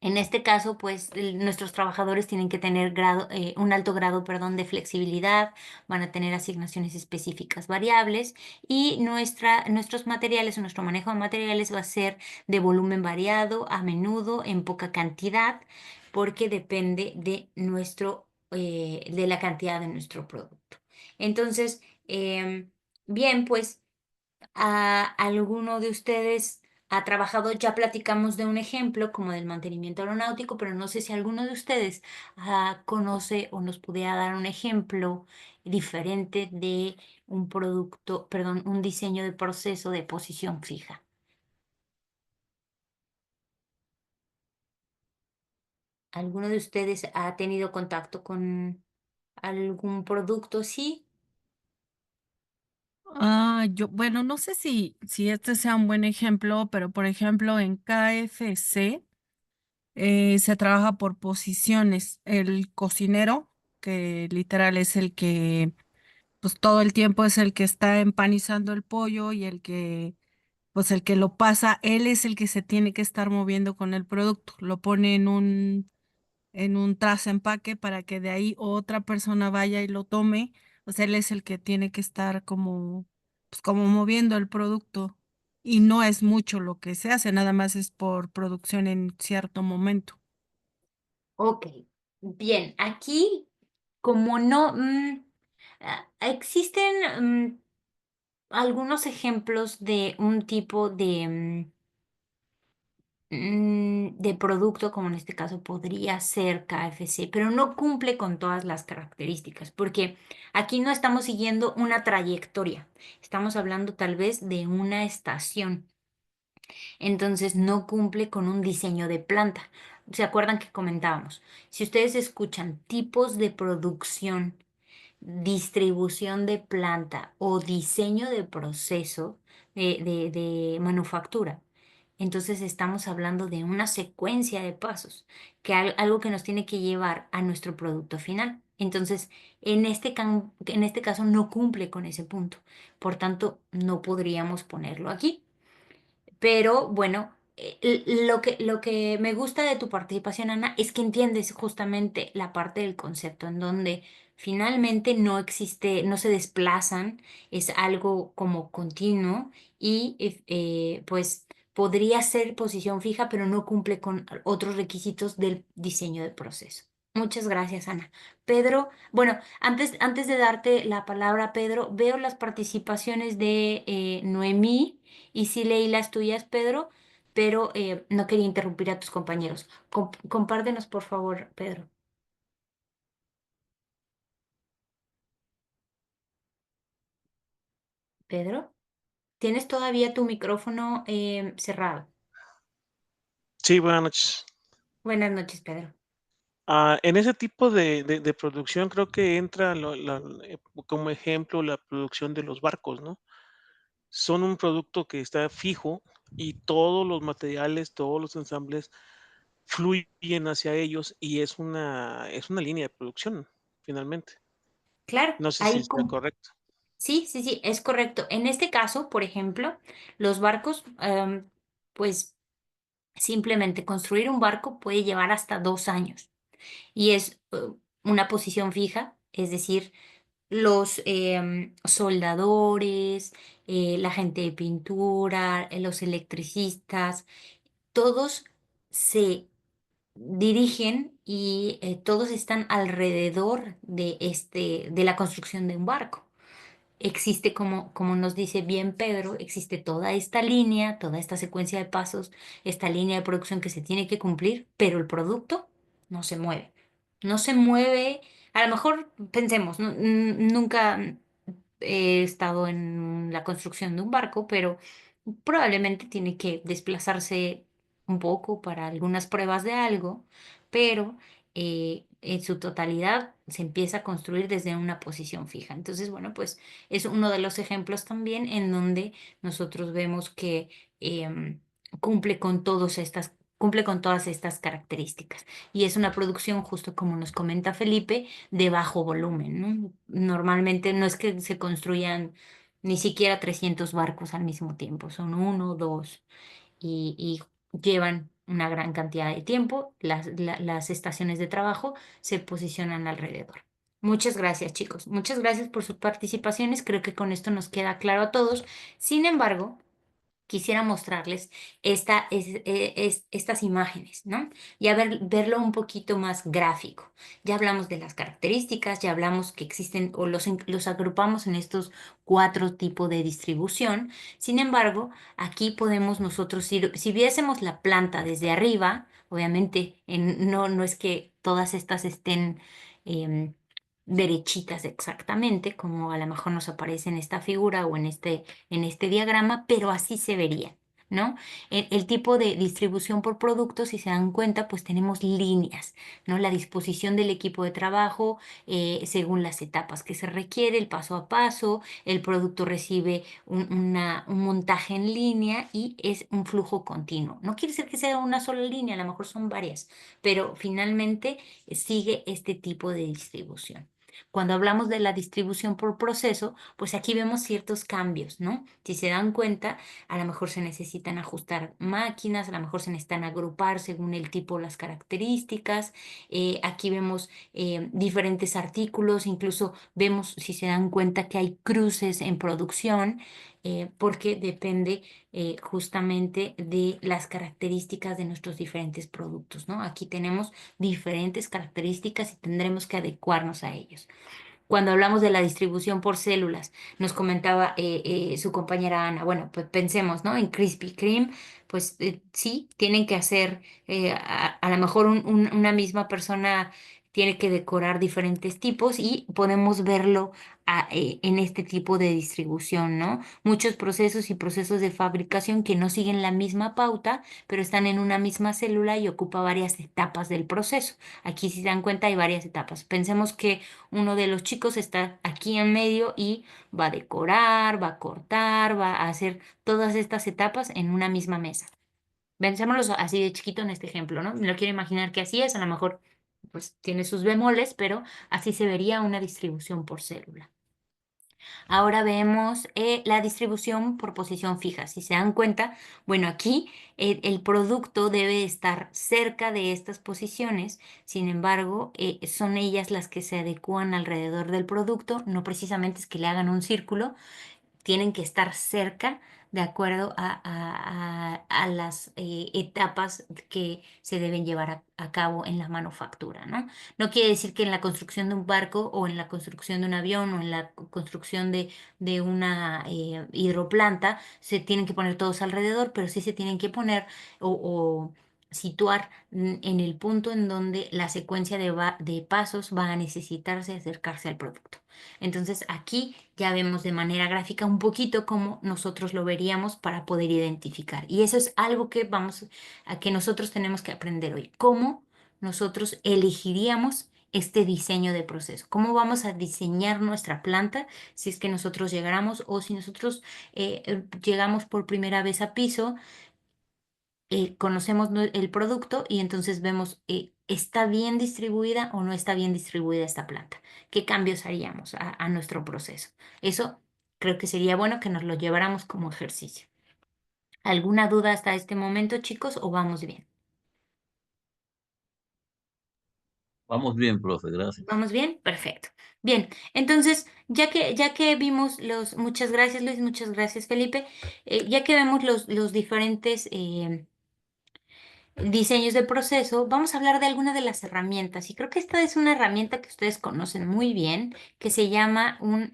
en este caso, pues nuestros trabajadores tienen que tener un alto grado, perdón, de flexibilidad, van a tener asignaciones específicas variables y nuestros materiales o nuestro manejo de materiales va a ser de volumen variado, a menudo en poca cantidad, porque depende de la cantidad de nuestro producto. Entonces, bien, pues a alguno de ustedes ha trabajado, ya platicamos de un ejemplo como del mantenimiento aeronáutico, pero no sé si alguno de ustedes conoce o nos pudiera dar un ejemplo diferente de un producto, perdón, un diseño de proceso de posición fija. ¿Alguno de ustedes ha tenido contacto con algún producto así? Bueno, no sé si este sea un buen ejemplo, pero por ejemplo en KFC se trabaja por posiciones. El cocinero, que literal es el que, pues todo el tiempo es el que está empanizando el pollo y pues el que lo pasa, él es el que se tiene que estar moviendo con el producto. Lo pone en un tras empaque para que de ahí otra persona vaya y lo tome. O sea, él es el que tiene que estar pues como moviendo el producto. Y no es mucho lo que se hace, nada más es por producción en cierto momento. Ok, bien, aquí como no existen algunos ejemplos de un tipo de producto, como en este caso podría ser KFC, pero no cumple con todas las características, porque aquí no estamos siguiendo una trayectoria, estamos hablando tal vez de una estación, entonces no cumple con un diseño de planta. ¿Se acuerdan que comentábamos? Si ustedes escuchan tipos de producción, distribución de planta o diseño de proceso de manufactura. Entonces estamos hablando de una secuencia de pasos, algo que nos tiene que llevar a nuestro producto final. Entonces, en este caso no cumple con ese punto. Por tanto, no podríamos ponerlo aquí. Pero bueno, lo que me gusta de tu participación, Ana, es que entiendes justamente la parte del concepto en donde finalmente no existe, no se desplazan, es algo como continuo y pues podría ser posición fija, pero no cumple con otros requisitos del diseño de proceso. Muchas gracias, Ana. Pedro, bueno, antes de darte la palabra, Pedro, veo las participaciones de Noemí. Y sí leí las tuyas, Pedro, pero no quería interrumpir a tus compañeros. Compártenos, por favor, Pedro. Pedro, ¿tienes todavía tu micrófono cerrado? Sí, buenas noches. Buenas noches, Pedro. En ese tipo de producción creo que entra como ejemplo la producción de los barcos, ¿no? Son un producto que está fijo y todos los materiales, todos los ensambles fluyen hacia ellos y es una línea de producción, finalmente. Claro, No sé si está correcto. sí, sí, sí, es correcto. En este caso, por ejemplo, los barcos, pues simplemente construir un barco puede llevar hasta 2 años y es una posición fija, es decir, los soldadores, la gente de pintura, los electricistas, todos se dirigen y todos están alrededor de la construcción de un barco. Existe, como nos dice bien Pedro, existe toda esta línea, toda esta secuencia de pasos, esta línea de producción que se tiene que cumplir, pero el producto no se mueve. No se mueve, a lo mejor pensemos, nunca he estado en la construcción de un barco, pero probablemente tiene que desplazarse un poco para algunas pruebas de algo, pero en su totalidad se empieza a construir desde una posición fija. Entonces, bueno, pues es uno de los ejemplos también en donde nosotros vemos que em, cumple con cumple con todas estas características. Y es una producción, justo como nos comenta Felipe, de bajo volumen, ¿no? Normalmente no es que se construyan ni siquiera 300 barcos al mismo tiempo, son uno, dos y llevan una gran cantidad de tiempo. Las estaciones de trabajo se posicionan alrededor. Muchas gracias, chicos. Muchas gracias por sus participaciones. Creo que con esto nos queda claro a todos. Sin embargo, quisiera mostrarles estas imágenes, ¿no? Y a verlo un poquito más gráfico. Ya hablamos de las características, ya hablamos que existen o los agrupamos en estos 4 tipos de distribución. Sin embargo, aquí podemos nosotros, si viésemos la planta desde arriba, obviamente no es que todas estas estén em, derechitas exactamente, como a lo mejor nos aparece en esta figura o en este diagrama, pero así se vería, ¿no? El tipo de distribución por producto, si se dan cuenta, pues tenemos líneas, ¿no? La disposición del equipo de trabajo según las etapas que se requiere, el paso a paso, el producto recibe un montaje en línea y es un flujo continuo. No quiere decir que sea una sola línea, a lo mejor son varias, pero finalmente sigue este tipo de distribución. Cuando hablamos de la distribución por proceso, pues aquí vemos ciertos cambios, ¿no? Si se dan cuenta, a lo mejor se necesitan ajustar máquinas, a lo mejor se necesitan agrupar según el tipo, las características. Aquí vemos diferentes artículos, incluso vemos, si se dan cuenta, que hay cruces en producción, porque depende justamente de las características de nuestros diferentes productos, ¿no? Aquí tenemos diferentes características y tendremos que adecuarnos a ellos. Cuando hablamos de la distribución por células, nos comentaba su compañera Ana, bueno, pues pensemos, ¿no? En Krispy Kreme, pues sí, tienen que hacer, a lo mejor una misma persona tiene que decorar diferentes tipos y podemos verlo en este tipo de distribución, ¿no? Muchos procesos y procesos de fabricación que no siguen la misma pauta, pero están en una misma célula y ocupa varias etapas del proceso. Aquí, si se dan cuenta, hay varias etapas. Pensemos que uno de los chicos está aquí en medio y va a decorar, va a cortar, va a hacer todas estas etapas en una misma mesa. Pensémoslo así de chiquito en este ejemplo, ¿no? Me lo quiero imaginar que así es, a lo mejor pues tiene sus bemoles, pero así se vería una distribución por célula. Ahora vemos la distribución por posición fija. Si se dan cuenta, bueno, aquí el producto debe estar cerca de estas posiciones. Sin embargo, son ellas las que se adecúan alrededor del producto. No precisamente es que le hagan un círculo, tienen que estar cerca de acuerdo a las etapas que se deben llevar a cabo en la manufactura, ¿no? No quiere decir que en la construcción de un barco o en la construcción de un avión o en la construcción de una hidroplanta se tienen que poner todos alrededor, pero sí se tienen que poner o situar en el punto en donde la secuencia de pasos va a necesitarse acercarse al producto. Entonces aquí ya vemos de manera gráfica un poquito cómo nosotros lo veríamos para poder identificar. Y eso es algo que a que nosotros tenemos que aprender hoy. ¿Cómo nosotros elegiríamos este diseño de proceso? ¿Cómo vamos a diseñar nuestra planta si es que nosotros llegáramos o si nosotros llegamos por primera vez a piso? Conocemos el producto y entonces vemos, ¿está bien distribuida o no está bien distribuida esta planta? ¿Qué cambios haríamos a nuestro proceso? Eso creo que sería bueno que nos lo lleváramos como ejercicio. ¿Alguna duda hasta este momento, chicos, o vamos bien? Vamos bien, profe, gracias. ¿Vamos bien? Perfecto. Bien, entonces, ya que vimos muchas gracias Luis, muchas gracias Felipe, ya que vemos los diferentes diseños de proceso, vamos a hablar de alguna de las herramientas. Y creo que esta es una herramienta que ustedes conocen muy bien, que se llama un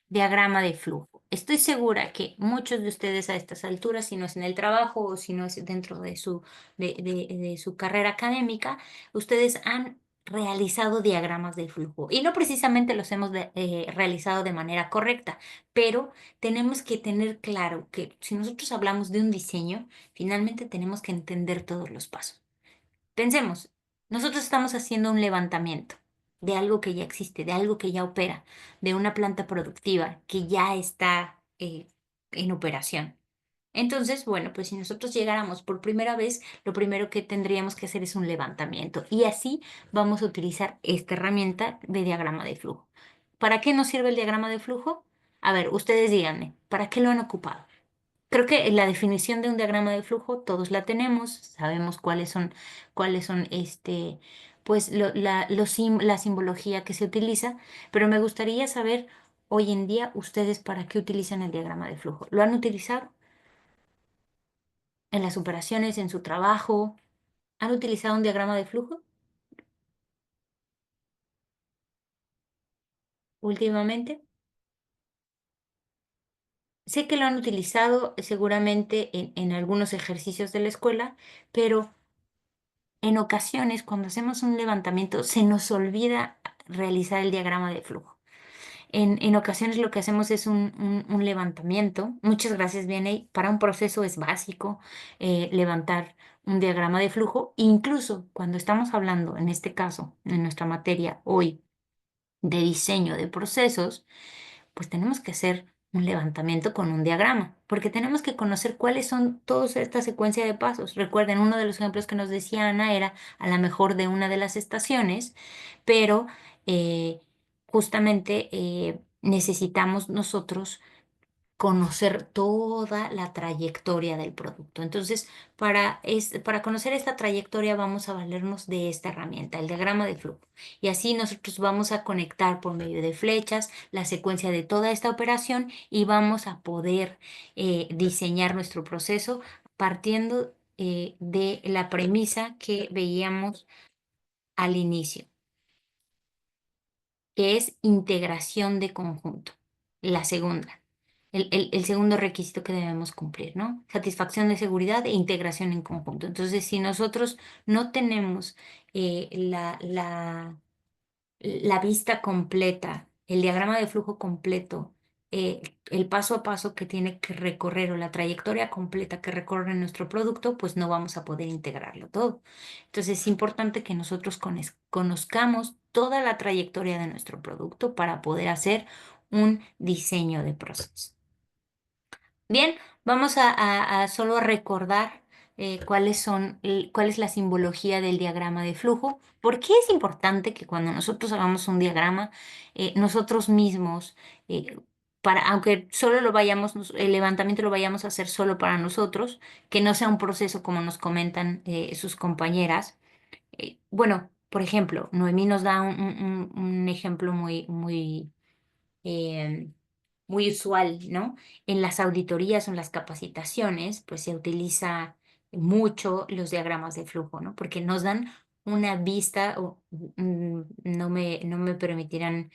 diagrama de flujo. Estoy segura que muchos de ustedes a estas alturas, si no es en el trabajo o si no es dentro de su carrera académica, ustedes han realizado diagramas de flujo. Y no precisamente los hemos realizado de manera correcta, pero tenemos que tener claro que si nosotros hablamos de un diseño, finalmente tenemos que entender todos los pasos. Pensemos, Nosotros estamos haciendo un levantamiento de algo que ya existe, de algo que ya opera, de una planta productiva que ya está en operación. Entonces, bueno, pues si nosotros llegáramos por primera vez, lo primero que tendríamos que hacer es un levantamiento y así vamos a utilizar esta herramienta de diagrama de flujo. ¿Para qué nos sirve el diagrama de flujo? A ver, ustedes díganme, ¿para qué lo han ocupado? Creo que la definición de un diagrama de flujo todos la tenemos, sabemos cuáles son pues la simbología que se utiliza, pero me gustaría saber hoy en día ustedes para qué utilizan el diagrama de flujo. ¿Lo han utilizado en las operaciones, en su trabajo? ¿Han utilizado un diagrama de flujo últimamente? Sé que lo han utilizado seguramente en algunos ejercicios de la escuela, pero en ocasiones, cuando hacemos un levantamiento, se nos olvida realizar el diagrama de flujo. En ocasiones lo que hacemos es un levantamiento. Muchas gracias, Vianey. Para un proceso es básico levantar un diagrama de flujo. Incluso cuando estamos hablando, en este caso, en nuestra materia hoy, de diseño de procesos, pues tenemos que hacer un levantamiento con un diagrama, porque tenemos que conocer cuáles son toda esta secuencia de pasos. Recuerden, uno de los ejemplos que nos decía Ana era a lo mejor de una de las estaciones, pero justamente necesitamos nosotros conocer toda la trayectoria del producto. Entonces, para conocer esta trayectoria vamos a valernos de esta herramienta, el diagrama de flujo. Y así nosotros vamos a conectar por medio de flechas la secuencia de toda esta operación y vamos a poder diseñar nuestro proceso partiendo de la premisa que veíamos al inicio, que es integración de conjunto. La segunda, el segundo requisito que debemos cumplir, ¿no? Satisfacción de seguridad e integración en conjunto. Entonces, si nosotros no tenemos la vista completa, el diagrama de flujo completo, el paso a paso que tiene que recorrer o la trayectoria completa que recorre nuestro producto, pues no vamos a poder integrarlo todo. Entonces es importante que nosotros conozcamos toda la trayectoria de nuestro producto para poder hacer un diseño de proceso. Bien, vamos a solo recordar cuál es la simbología del diagrama de flujo. ¿Por qué es importante que cuando nosotros hagamos un diagrama, nosotros mismos, eh, aunque solo el levantamiento lo vayamos a hacer solo para nosotros, que no sea un proceso como nos comentan sus compañeras? Bueno, por ejemplo, Noemí nos da un ejemplo eh, muy usual, ¿no? En las auditorías o en las capacitaciones, pues se utiliza mucho los diagramas de flujo, ¿no? Porque nos dan una vista, no me permitirán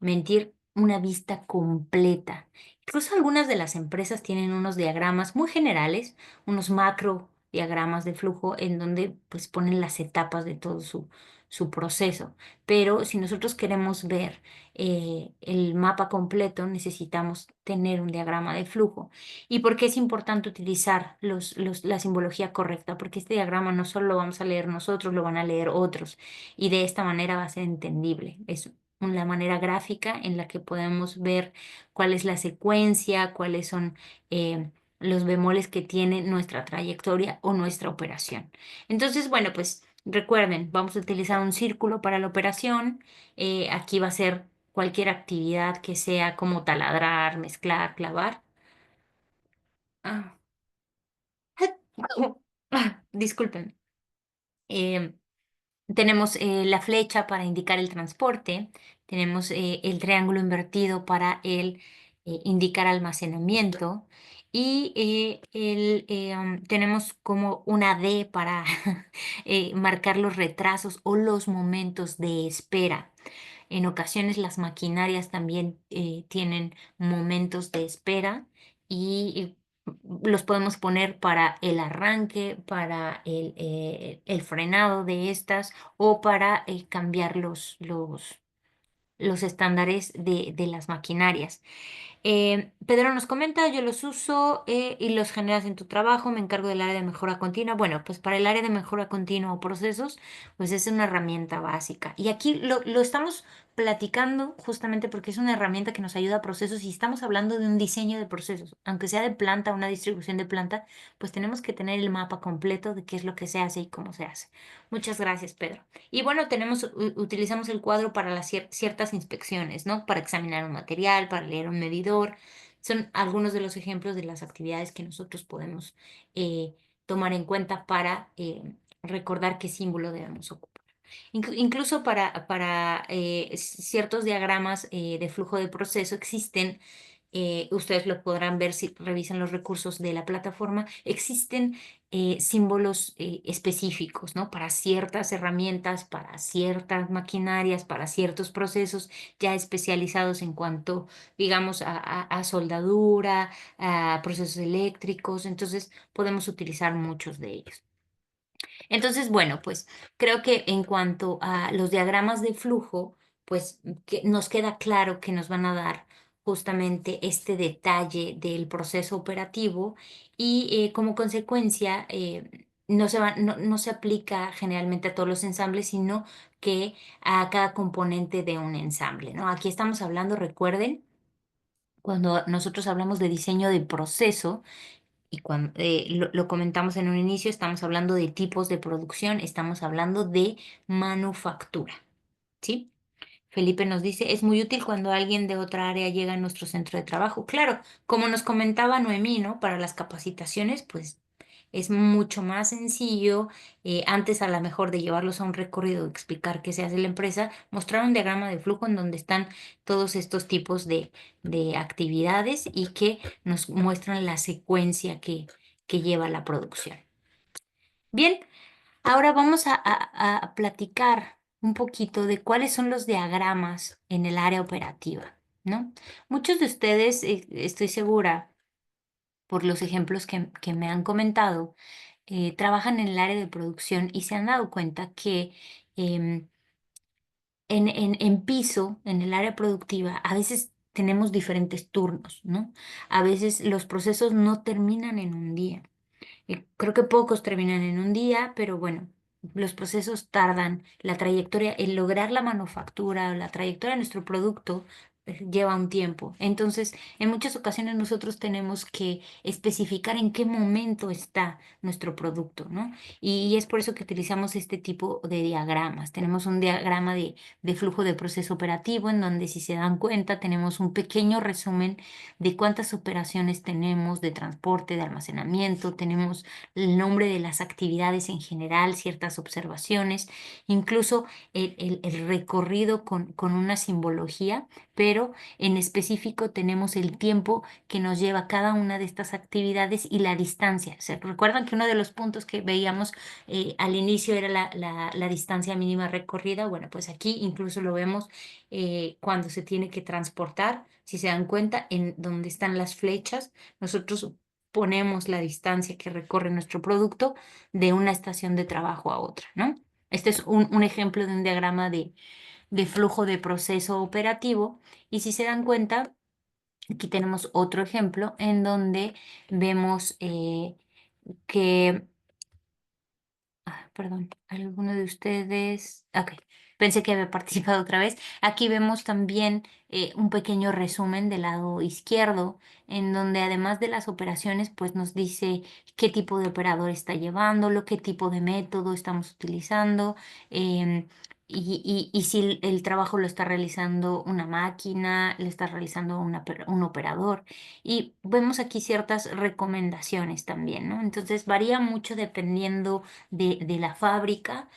mentir, una vista completa. Incluso algunas de las empresas tienen unos diagramas muy generales, unos macro diagramas de flujo en donde pues ponen las etapas de todo su proceso. Pero si nosotros queremos ver el mapa completo, necesitamos tener un diagrama de flujo. ¿Y por qué es importante utilizar la simbología correcta? Porque este diagrama no solo lo vamos a leer nosotros, lo van a leer otros. Y de esta manera va a ser entendible. Es una manera gráfica en la que podemos ver cuál es la secuencia, cuáles son los bemoles que tiene nuestra trayectoria o nuestra operación. Entonces, bueno, pues recuerden, vamos a utilizar un círculo para la operación. Aquí va a ser cualquier actividad que sea como taladrar, mezclar, clavar. Ah, disculpen. Em, Tenemos la flecha para indicar el transporte, tenemos el triángulo invertido para indicar almacenamiento y tenemos como una D para marcar los retrasos o los momentos de espera. En ocasiones las maquinarias también tienen momentos de espera y los podemos poner para el arranque, para el frenado de estas o para cambiar los estándares de las maquinarias. Pedro nos comenta, yo los uso y los generas en tu trabajo, me encargo del área de mejora continua. Bueno, pues para el área de mejora continua o procesos, pues es una herramienta básica. Y aquí lo estamos platicando justamente porque es una herramienta que nos ayuda a procesos y estamos hablando de un diseño de procesos. Aunque sea de planta, una distribución de planta, pues tenemos que tener el mapa completo de qué es lo que se hace y cómo se hace. Muchas gracias, Pedro. Y bueno, utilizamos el cuadro para las ciertas inspecciones, ¿no? Para examinar un material, para leer un medidor. Son algunos de los ejemplos de las actividades que nosotros podemos eh, tomar en cuenta para recordar qué símbolo debemos ocupar. Incluso para ciertos diagramas de flujo de proceso existen, ustedes lo podrán ver si revisan los recursos de la plataforma, existen símbolos específicos, ¿no? Para ciertas herramientas, para ciertas maquinarias, para ciertos procesos ya especializados en cuanto, digamos, a soldadura, a procesos eléctricos. Entonces, podemos utilizar muchos de ellos. Entonces, bueno, pues creo que en cuanto a los diagramas de flujo, pues que nos queda claro que nos van a dar justamente este detalle del proceso operativo y como consecuencia no se aplica generalmente a todos los ensambles, sino que a cada componente de un ensamble, ¿no? Aquí estamos hablando, recuerden, cuando nosotros hablamos de diseño de proceso, y cuando lo comentamos en un inicio, estamos hablando de tipos de producción, estamos hablando de manufactura, ¿sí? Felipe nos dice, es muy útil cuando alguien de otra área llega a nuestro centro de trabajo. Claro, como nos comentaba Noemí, ¿no? Para las capacitaciones, pues es mucho más sencillo, antes a lo mejor de llevarlos a un recorrido, explicar qué se hace en la empresa, mostrar un diagrama de flujo en donde están todos estos tipos de actividades y que nos muestran la secuencia que lleva la producción. Bien, ahora vamos a platicar un poquito de cuáles son los diagramas en el área operativa, ¿no? Muchos de ustedes, estoy segura, por los ejemplos que me han comentado, trabajan en el área de producción y se han dado cuenta que em, en piso, en el área productiva, a veces tenemos diferentes turnos, ¿no? A veces los procesos no terminan en un día. Creo que pocos terminan en un día, pero bueno, los procesos tardan. La trayectoria, el lograr la manufactura, la trayectoria de nuestro producto lleva un tiempo. Entonces, en muchas ocasiones nosotros tenemos que especificar en qué momento está nuestro producto, ¿no? Y es por eso que utilizamos este tipo de diagramas. Tenemos un diagrama de flujo de proceso operativo en donde, si se dan cuenta, tenemos un pequeño resumen de cuántas operaciones tenemos de transporte, de almacenamiento, tenemos el nombre de las actividades en general, ciertas observaciones, incluso el recorrido con una simbología, pero en específico tenemos el tiempo que nos lleva cada una de estas actividades y la distancia. Recuerdan que uno de los puntos que veíamos al inicio era la distancia mínima recorrida. Bueno, pues aquí incluso lo vemos cuando se tiene que transportar. Si se dan cuenta, en donde están las flechas, nosotros ponemos la distancia que recorre nuestro producto de una estación de trabajo a otra, ¿no? Este es un ejemplo de un diagrama de flujo de proceso operativo. Y si se dan cuenta, aquí tenemos otro ejemplo en donde vemos que perdón, alguno de ustedes. Ok, pensé que había participado otra vez. Aquí vemos también un pequeño resumen del lado izquierdo, en donde además de las operaciones, pues nos dice qué tipo de operador está llevándolo, qué tipo de método estamos utilizando, em, y si el trabajo lo está realizando una máquina, lo está realizando un operador. Y vemos aquí ciertas recomendaciones también, ¿no? Entonces varía mucho dependiendo de la fábrica,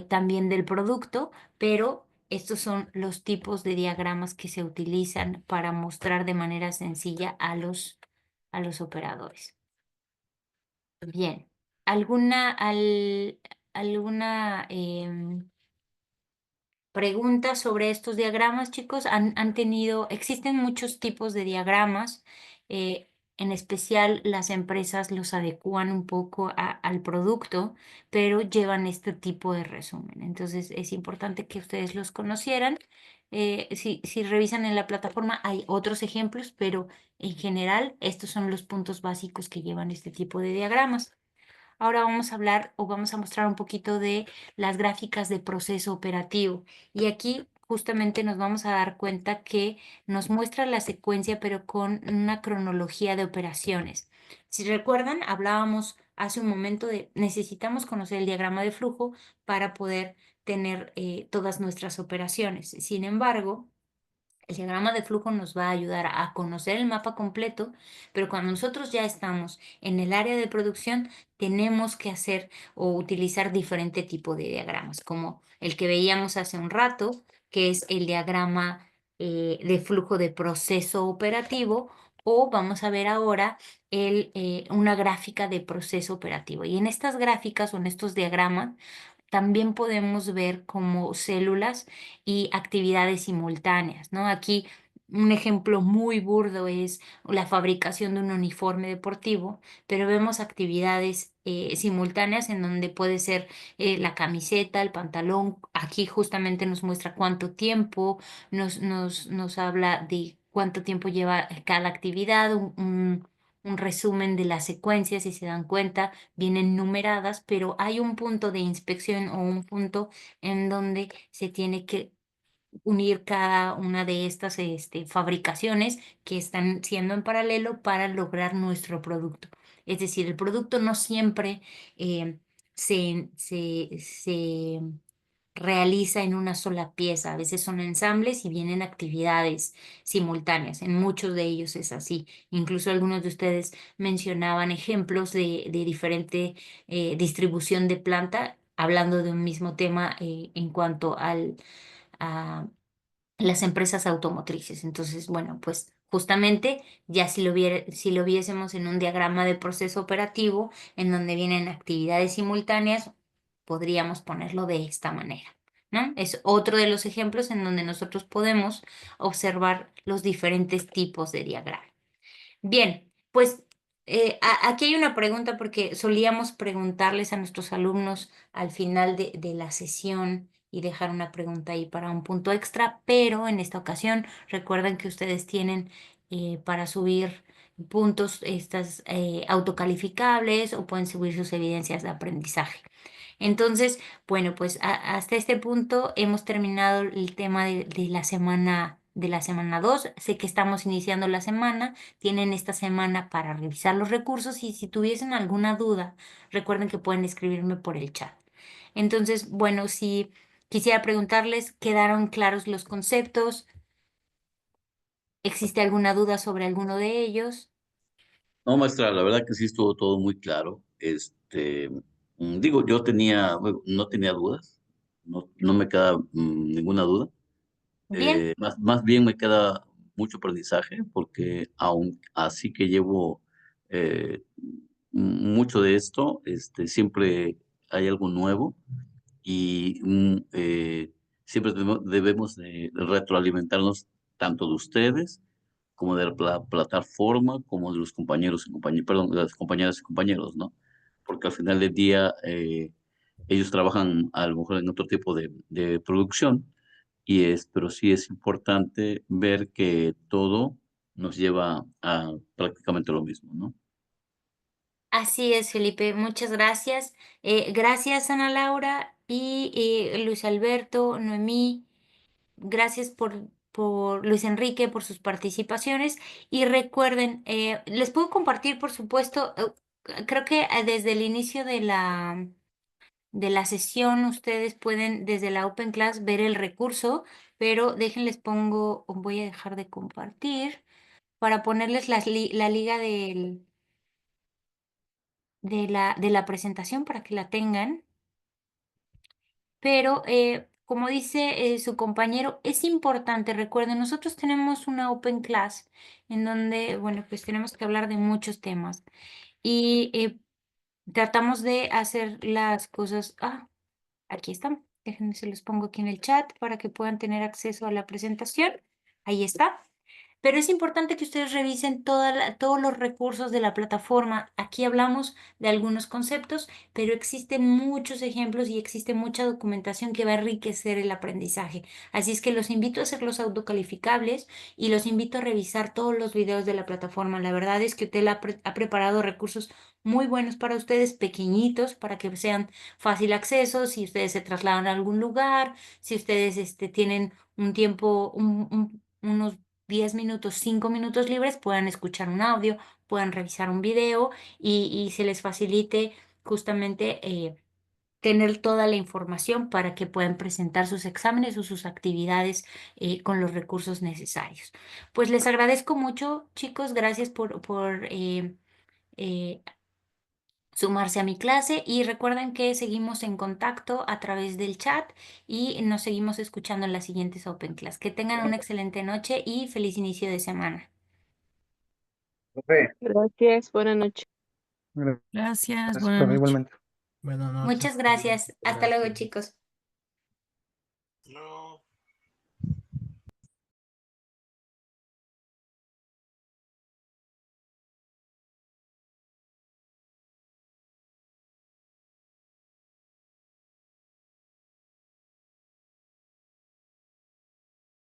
también del producto, pero estos son los tipos de diagramas que se utilizan para mostrar de manera sencilla a los operadores. Bien, ¿alguna pregunta sobre estos diagramas, chicos? ¿Han tenido, existen muchos tipos de diagramas? en especial las empresas los adecúan un poco al producto, pero llevan este tipo de resumen. Entonces es importante que ustedes los conocieran. Si revisan en la plataforma hay otros ejemplos, pero en general estos son los puntos básicos que llevan este tipo de diagramas. Ahora vamos a hablar o vamos a mostrar un poquito de las gráficas de proceso operativo. Y aquí justamente nos vamos a dar cuenta que nos muestra la secuencia, pero con una cronología de operaciones. Si recuerdan, hablábamos hace un momento de necesitamos conocer el diagrama de flujo para poder tener todas nuestras operaciones. Sin embargo, el diagrama de flujo nos va a ayudar a conocer el mapa completo, pero cuando nosotros ya estamos en el área de producción, tenemos que hacer o utilizar diferente tipo de diagramas, como el que veíamos hace un rato, que es el diagrama de flujo de proceso operativo, o vamos a ver ahora una gráfica de proceso operativo. Y en estas gráficas o en estos diagramas, también podemos ver como células y actividades simultáneas, ¿no? Aquí un ejemplo muy burdo es la fabricación de un uniforme deportivo, pero vemos actividades simultáneas en donde puede ser la camiseta, el pantalón. Aquí justamente nos muestra cuánto tiempo, nos habla de cuánto tiempo lleva cada actividad, un resumen de las secuencias, si se dan cuenta vienen numeradas, pero hay un punto de inspección o un punto en donde se tiene que unir cada una de estas fabricaciones que están siendo en paralelo para lograr nuestro producto. Es decir, el producto no siempre eh, se realiza en una sola pieza. A veces son ensambles y vienen actividades simultáneas. En muchos de ellos es así. Incluso algunos de ustedes mencionaban ejemplos de diferente distribución de planta, hablando de un mismo tema en cuanto a las empresas automotrices. Entonces, bueno, pues justamente ya si lo viésemos en un diagrama de proceso operativo en donde vienen actividades simultáneas, podríamos ponerlo de esta manera, ¿no? Es otro de los ejemplos en donde nosotros podemos observar los diferentes tipos de diagrama. Bien, pues aquí hay una pregunta porque solíamos preguntarles a nuestros alumnos al final de la sesión y dejar una pregunta ahí para un punto extra, pero en esta ocasión recuerden que ustedes tienen para subir puntos estas autocalificables o pueden subir sus evidencias de aprendizaje. Entonces, bueno, pues hasta este punto hemos terminado el tema de la semana 2. Sé que estamos iniciando la semana, tienen esta semana para revisar los recursos y si tuviesen alguna duda, recuerden que pueden escribirme por el chat. Entonces, bueno, si quisiera preguntarles, ¿quedaron claros los conceptos? ¿Existe alguna duda sobre alguno de ellos? No, maestra, la verdad que sí estuvo todo muy claro. Digo, yo tenía, bueno, no tenía dudas, no me queda ninguna duda. Bien. Más bien me queda mucho aprendizaje porque aún así que llevo mucho de esto, siempre hay algo nuevo y siempre debemos de retroalimentarnos tanto de ustedes como de la plataforma, como de los compañeros y perdón, de las compañeras y compañeros, ¿no? Porque al final del día ellos trabajan a lo mejor en otro tipo de producción pero sí es importante ver que todo nos lleva a prácticamente lo mismo, ¿no? Así es, Felipe. Muchas gracias. Gracias, Ana Laura y Luis Alberto, Noemí. Gracias por Luis Enrique, por sus participaciones. Y recuerden, les puedo compartir, por supuesto, creo que desde el inicio de la sesión ustedes pueden desde la Open Class ver el recurso, pero déjenles pongo, voy a dejar de compartir para ponerles la liga de la presentación para que la tengan. Pero como dice su compañero, es importante, recuerden, nosotros tenemos una open class en donde, bueno, pues tenemos que hablar de muchos temas y tratamos de hacer las cosas. Aquí están. Déjenme, se los pongo aquí en el chat para que puedan tener acceso a la presentación. Ahí está. Pero es importante que ustedes revisen todos los recursos de la plataforma. Aquí hablamos de algunos conceptos, pero existen muchos ejemplos y existe mucha documentación que va a enriquecer el aprendizaje. Así es que los invito a hacer los autocalificables y los invito a revisar todos los videos de la plataforma. La verdad es que UTEL ha preparado recursos muy buenos para ustedes, pequeñitos, para que sean fácil acceso, si ustedes se trasladan a algún lugar, si ustedes tienen un tiempo, unos 10 minutos, 5 minutos libres, puedan escuchar un audio, puedan revisar un video y se les facilite justamente tener toda la información para que puedan presentar sus exámenes o sus actividades con los recursos necesarios. Pues les agradezco mucho, chicos, gracias por eh, sumarse a mi clase y recuerden que seguimos en contacto a través del chat y nos seguimos escuchando en las siguientes Open Class. Que tengan una excelente noche y feliz inicio de semana. Profe, Gracias, buenas noches. Gracias, Gracias, buenas profe, noches. igualmente. Buenas noches. Muchas gracias. Hasta luego, Gracias. chicos. No.